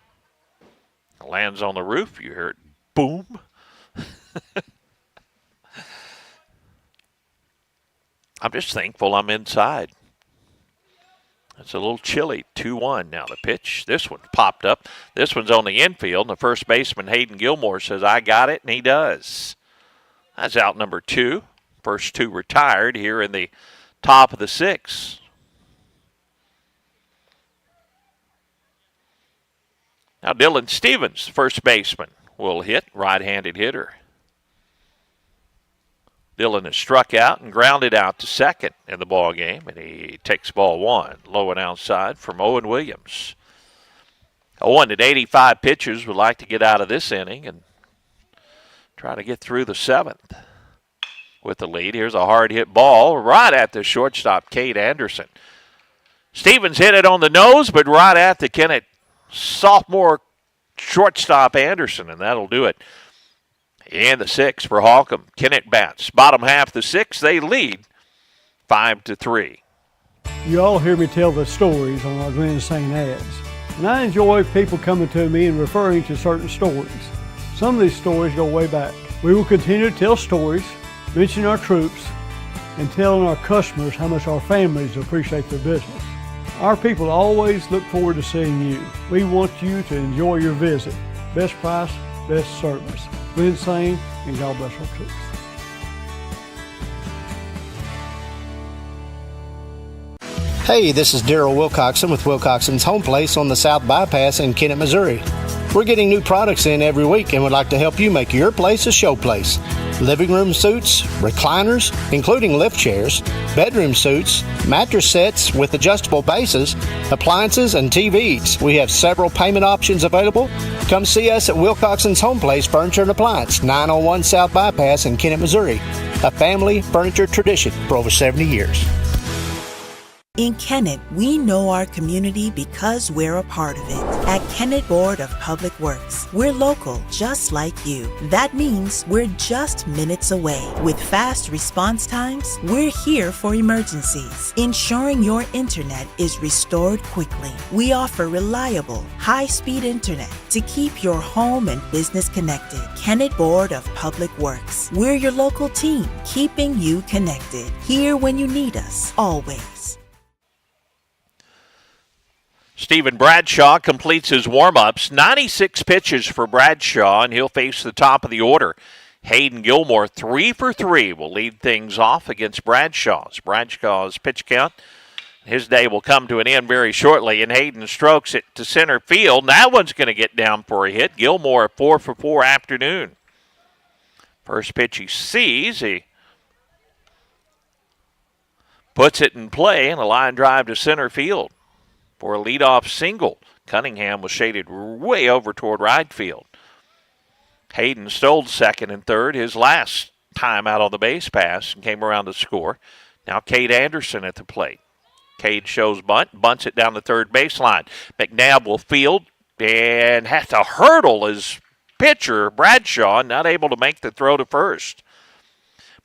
Lands on the roof. You hear it boom. I'm just thankful I'm inside. It's a little chilly. 2-1 now the pitch. This one's popped up. This one's on the infield, and the first baseman, Hayden Gilmore, says, I got it, and he does. That's out number 2. First 2 retired here in the top of the 6th. Now Dylan Stevens, first baseman, will hit, right-handed hitter. Dylan is struck out and grounded out to second in the ball game, and he takes ball 1, low and outside from Owen Williams. Owen at 85 pitches would like to get out of this inning and try to get through the 7th with the lead. Here's a hard hit ball right at the shortstop, Cade Anderson. Stevens hit it on the nose, but right at the Kennett sophomore shortstop Anderson, and that'll do it. And the 6th for Holcomb. Kennett bats. Bottom half of the 6th, they lead 5-3. You all hear me tell the stories on our Glen St. Ads. And I enjoy people coming to me and referring to certain stories. Some of these stories go way back. We will continue to tell stories, mention our troops, and telling our customers how much our families appreciate their business. Our people always look forward to seeing you. We want you to enjoy your visit. Best price, best service. Glenn Sane, and God bless our troops. Hey, this is Daryl Wilcoxon with Wilcoxon's Home Place on the South Bypass in Kennett, Missouri. We're getting new products in every week and would like to help you make your place a show place. Living room suites, recliners, including lift chairs, bedroom suites, mattress sets with adjustable bases, appliances, and TVs. We have several payment options available. Come see us at Wilcoxon's Home Place Furniture and Appliance, 901 South Bypass in Kennett, Missouri. A family furniture tradition for over 70 years. In Kennett, we know our community because we're a part of it. At Kennett Board of Public Works, we're local just like you. That means we're just minutes away. With fast response times, we're here for emergencies, ensuring your internet is restored quickly. We offer reliable, high-speed internet to keep your home and business connected. Kennett Board of Public Works, we're your local team, keeping you connected. Here when you need us, always. Stephen Bradshaw completes his warm-ups. 96 pitches for Bradshaw, and he'll face the top of the order. Hayden Gilmore, 3 for 3, will lead things off against Bradshaw's. Bradshaw's pitch count, his day will come to an end very shortly, and Hayden strokes it to center field. And that one's going to get down for a hit. Gilmore, a 4 for 4 afternoon. First pitch he sees, he puts it in play, and a line drive to center field for a leadoff single. Cunningham was shaded way over toward right field. Hayden stole second and third his last time out on the base pass and came around to score. Now Cade Anderson at the plate. Cade shows bunts it down the third baseline. McNabb will field and has to hurdle his pitcher, Bradshaw, not able to make the throw to first.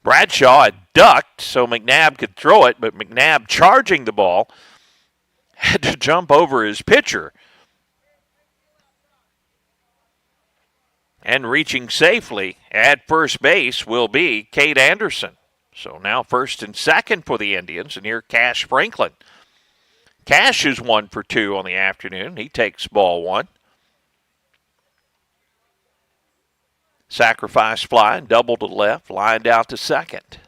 Bradshaw had ducked so McNabb could throw it, but McNabb charging the ball had to jump over his pitcher. And reaching safely at first base will be Cade Anderson. So now first and second for the Indians, and here Cash Franklin. Cash is 1 for 2 on the afternoon. He takes ball one. Sacrifice fly, double to left, lined out to second.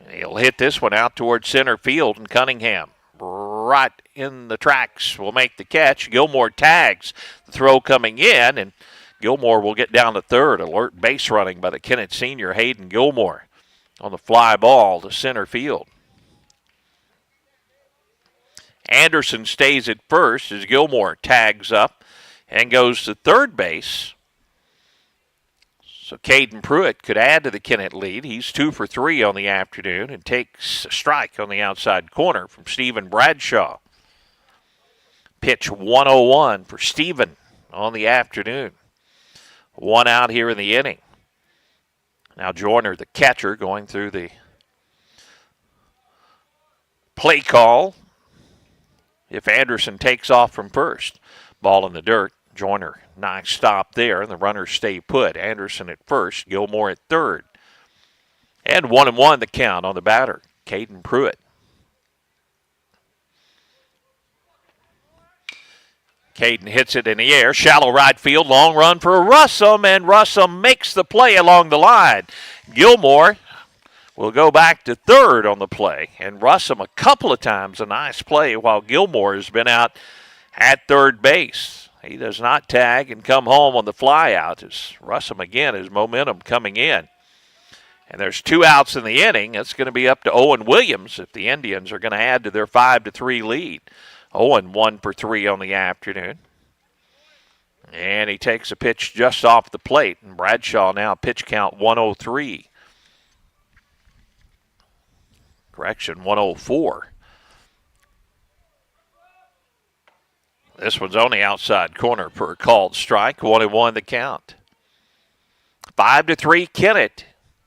And he'll hit this one out towards center field, and Cunningham right in the tracks will make the catch. Gilmore tags the throw coming in, and Gilmore will get down to third. Alert base running by the Kennett senior Hayden Gilmore on the fly ball to center field. Anderson stays at first as Gilmore tags up and goes to third base. So Caden Pruitt could add to the Kennett lead. He's 2 for 3 on the afternoon and takes a strike on the outside corner from Stephen Bradshaw. Pitch 101 for Stephen on the afternoon. 1 out here in the inning. Now Joyner, the catcher, going through the play call. If Anderson takes off from first, ball in the dirt. Joyner, nice stop there, and the runners stay put. Anderson at first, Gilmore at third. And 1-1 the count on the batter, Caden Pruitt. Caden hits it in the air, shallow right field, long run for Russum, and Russum makes the play along the line. Gilmore will go back to third on the play, and Russum a couple of times a nice play while Gilmore has been out at third base. He does not tag and come home on the fly out as Russum again his momentum coming in. And there's 2 outs in the inning. It's going to be up to Owen Williams if the Indians are going to add to their 5-3 lead. Owen 1 for 3 on the afternoon. And he takes a pitch just off the plate. And Bradshaw now pitch count 103. Correction, 104. This one's on the outside corner for a called strike. 1-1 the count. 5-3 Kennett.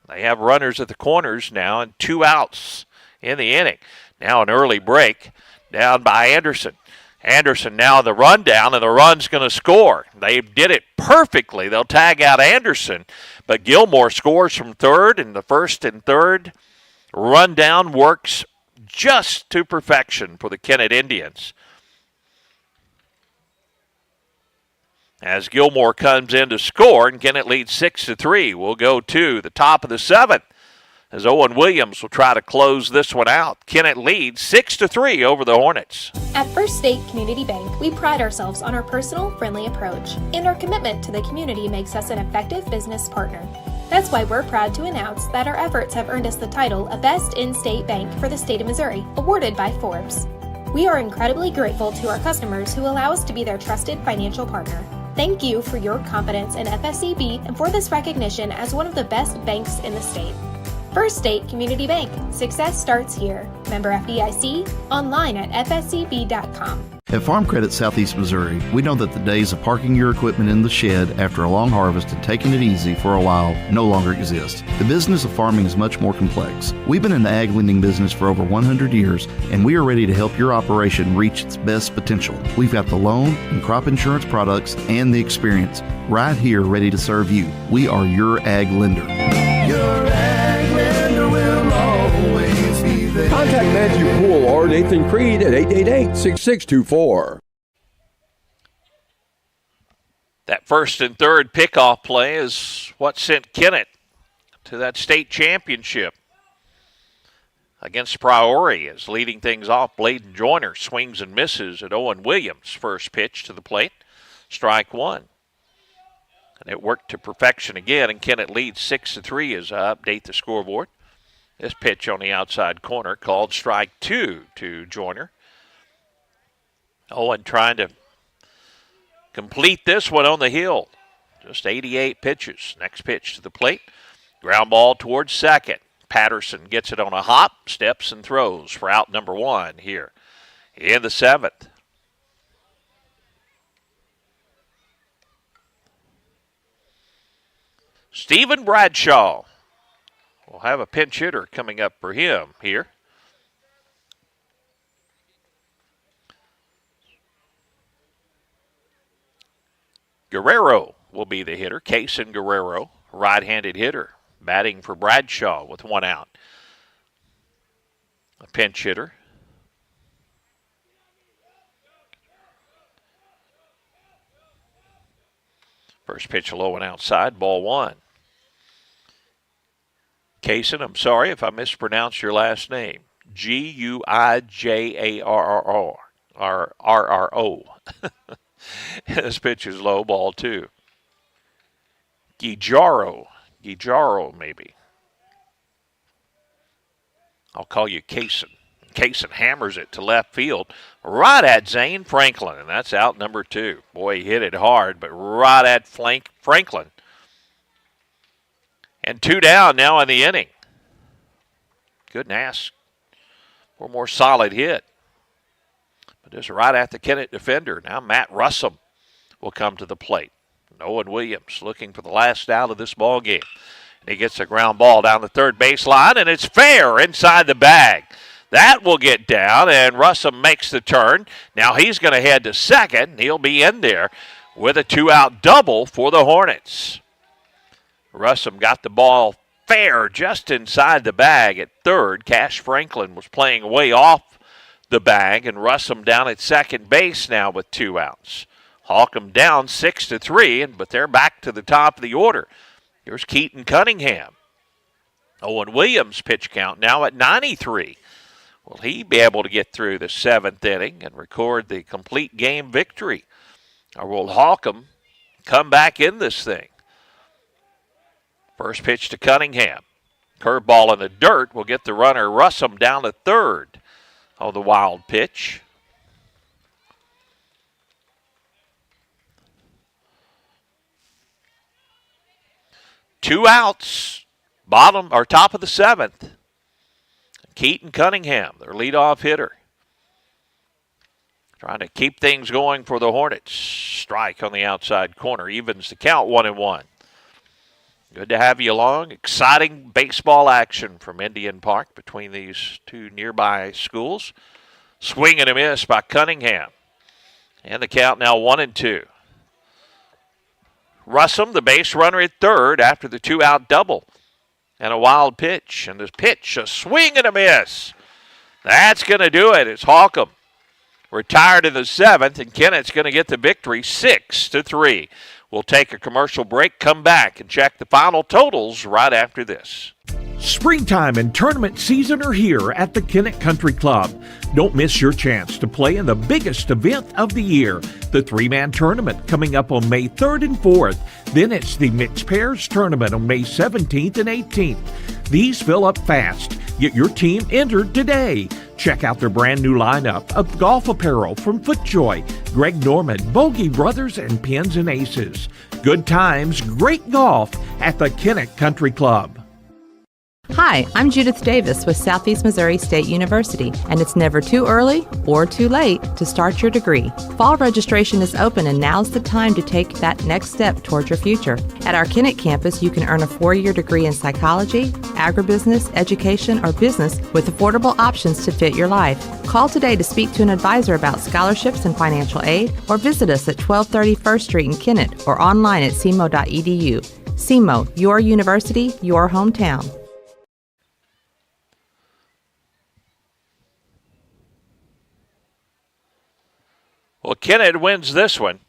They have runners at the corners now and 2 outs in the inning. Now an early break down by Anderson. Anderson now the rundown, and the run's going to score. They did it perfectly. They'll tag out Anderson, but Gilmore scores from third, and the first and third rundown works just to perfection for the Kennett Indians. As Gilmore comes in to score, and Kennett leads 6-3. We'll go to the top of the seventh as Owen Williams will try to close this one out. Kennett leads 6-3 over the Hornets. At First State Community Bank, we pride ourselves on our personal, friendly approach, and our commitment to the community makes us an effective business partner. That's why we're proud to announce that our efforts have earned us the title of Best In-State Bank for the state of Missouri, awarded by Forbes. We are incredibly grateful to our customers who allow us to be their trusted financial partner. Thank you for your confidence in FSCB and for this recognition as one of the best banks in the state. First State Community Bank. Success starts here. Member FDIC. Online at fscb.com. At Farm Credit Southeast Missouri, we know that the days of parking your equipment in the shed after a long harvest and taking it easy for a while no longer exist. The business of farming is much more complex. We've been in the ag lending business for over 100 years, and we are ready to help your operation reach its best potential. We've got the loan and crop insurance products and the experience right here ready to serve you. We are your ag lender. Your ag lender will always be there. Contact Matthew Poole or Nathan Creed at 888-6624. That first and third pickoff play is what sent Kennett to that state championship against Priory, as leading things off. Bladen Joyner swings and misses at Owen Williams' first pitch to the plate. Strike one. And it worked to perfection again, and Kennett leads 6-3 as I update the scoreboard. This pitch on the outside corner called strike two to Joyner. Owen trying to complete this one on the hill. Just 88 pitches. Next pitch to the plate. Ground ball towards second. Patterson gets it on a hop, steps and throws for out number one here in the seventh. Stephen Bradshaw will have a pinch hitter coming up for him here. Guerrero will be the hitter. Kaysen Guerrero, right-handed hitter, batting for Bradshaw with one out. A pinch hitter. First pitch low and outside, ball one. Kaysen, I'm sorry if I mispronounced your last name. Guijarro. This pitch is low, ball two. Guijarro maybe. I'll call you Kaysen. Kaysen hammers it to left field, right at Zane Franklin, and that's out number two. Boy, he hit it hard, but right at Franklin. And two down now in the inning. Couldn't ask for a more solid hit. But just right at the Kennett defender. Now Matt Russum will come to the plate. Owen Williams looking for the last out of this ball game. And he gets a ground ball down the third baseline, and it's fair inside the bag. That will get down, and Russum makes the turn. Now he's going to head to second. He'll be in there with a two-out double for the Hornets. Russum got the ball fair just inside the bag at third. Cash Franklin was playing way off the bag, and Russum down at second base now with two outs. Holcomb down 6-3, but they're back to the top of the order. Here's Keaton Cunningham. Owen Williams' pitch count now at 93. Will he be able to get through the seventh inning and record the complete game victory? Or will Holcomb come back in this thing? First pitch to Cunningham. Curveball in the dirt will get the runner Russum down to third on the wild pitch. Two outs, bottom or top of the seventh. Keaton Cunningham, their leadoff hitter. Trying to keep things going for the Hornets. Strike on the outside corner, evens the count 1-1. Good to have you along. Exciting baseball action from Indian Park between these two nearby schools. Swing and a miss by Cunningham. And the count now 1-2. Russum, the base runner at third after the two-out double. And a wild pitch. And the pitch, a swing and a miss. That's going to do it. It's Holcomb retired in the seventh, and Kennett's going to get the victory 6-3. We'll take a commercial break, come back, and check the final totals right after this. Springtime and tournament season are here at the Kennett Country Club. Don't miss your chance to play in the biggest event of the year, the three-man tournament coming up on May 3rd and 4th. Then it's the Mixed Pairs Tournament on May 17th and 18th. These fill up fast. Get your team entered today. Check out their brand new lineup of golf apparel from FootJoy, Greg Norman, Bogey Brothers, and Pins and Aces. Good times, great golf at the Kennett Country Club. Hi, I'm Judith Davis with Southeast Missouri State University, and it's never too early or too late to start your degree. Fall registration is open, and now's the time to take that next step towards your future. At our Kennett campus, you can earn a 4-year degree in psychology, agribusiness, education, or business with affordable options to fit your life. Call today to speak to an advisor about scholarships and financial aid, or visit us at 1230 First Street in Kennett or online at cmo.edu. CMO, your university, your hometown. Well, Kennett wins this one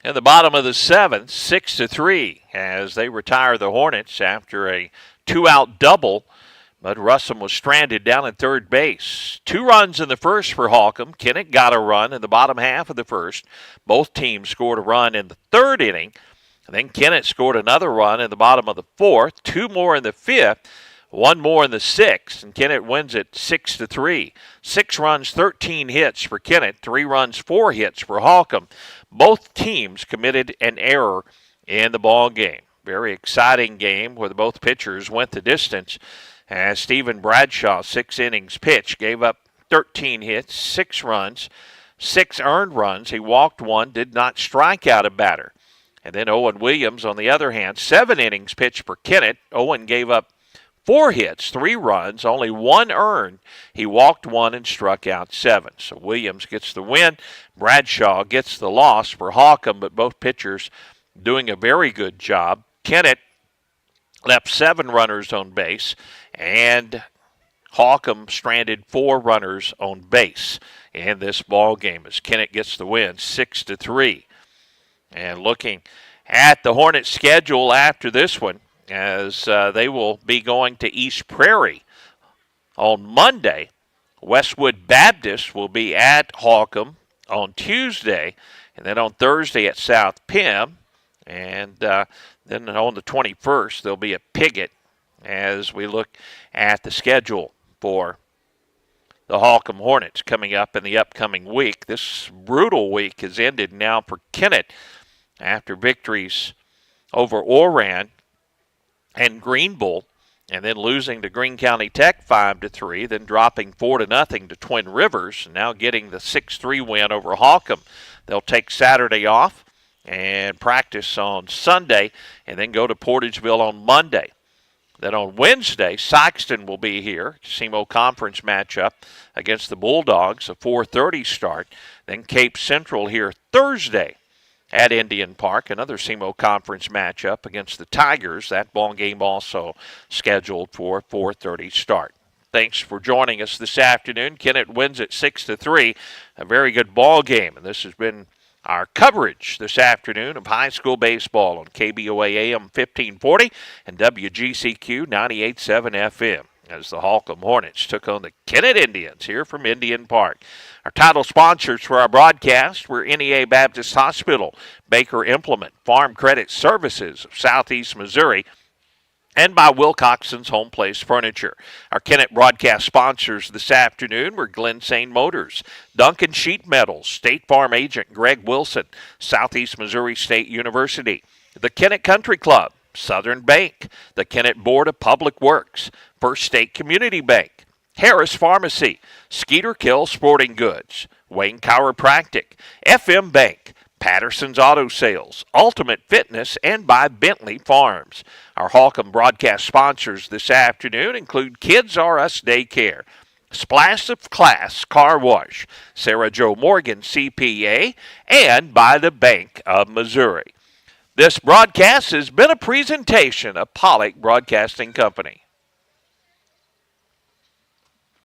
in the bottom of the seventh, 6-3, as they retire the Hornets after a two-out double. But Russum was stranded down at third base. 2 runs in the first for Holcomb. Kennett got a run in the bottom half of the first. Both teams scored a run in the third inning. And then Kennett scored another run in the bottom of the fourth, 2 more in the fifth, 1 more in the sixth, and Kennett wins it 6-3. 6 runs, 13 hits for Kennett, 3 runs, 4 hits for Holcomb. Both teams committed an error in the ball game. Very exciting game where both pitchers went the distance. As Stephen Bradshaw, 6 innings pitched, gave up 13 hits, 6 runs, 6 earned runs. He walked 1, did not strike out a batter. And then Owen Williams, on the other hand, 7 innings pitched for Kennett. Owen gave up 4 hits, 3 runs, only 1 earned. He walked 1 and struck out 7. So Williams gets the win. Bradshaw gets the loss for Holcomb, but both pitchers doing a very good job. Kennett left 7 runners on base, and Holcomb stranded 4 runners on base in this ball game as Kennett gets the win 6-3. And looking at the Hornets' schedule after this one, as they will be going to East Prairie on Monday. Westwood Baptist will be at Holcomb on Tuesday, and then on Thursday at South Pim, and then on the 21st they'll be at Piggott as we look at the schedule for the Holcomb Hornets coming up in the upcoming week. This brutal week has ended now for Kennett after victories over Oran and Greenville, and then losing to Greene County Tech 5-3, then dropping 4-0 to Twin Rivers, and now getting the 6-3 win over Holcomb. They'll take Saturday off and practice on Sunday, and then go to Portageville on Monday. Then on Wednesday, Sykeston will be here, SEMO Conference matchup against the Bulldogs, a 4:30 start. Then Cape Central here Thursday at Indian Park, another SEMO Conference matchup against the Tigers. That ball game also scheduled for a 4:30 start. Thanks for joining us this afternoon. Kennett wins at 6-3, a very good ball game, and this has been our coverage this afternoon of high school baseball on KBOA AM 1540 and WGCQ 98.7 FM. As the Holcomb Hornets took on the Kennett Indians here from Indian Park. Our title sponsors for our broadcast were NEA Baptist Hospital, Baker Implement, Farm Credit Services of Southeast Missouri, and by Wilcoxon's Home Place Furniture. Our Kennett broadcast sponsors this afternoon were Glen Sane Motors, Duncan Sheet Metals, State Farm Agent Greg Wilson, Southeast Missouri State University, the Kennett Country Club, Southern Bank, the Kennett Board of Public Works, First State Community Bank, Harris Pharmacy, Skeeter Kill Sporting Goods, Wayne Chiropractic, FM Bank, Patterson's Auto Sales, Ultimate Fitness, and by Bentley Farms. Our Holcomb broadcast sponsors this afternoon include Kids R Us Daycare, Splash of Class Car Wash, Sarah Jo Morgan CPA, and by the Bank of Missouri. This broadcast has been a presentation of Pollock Broadcasting Company.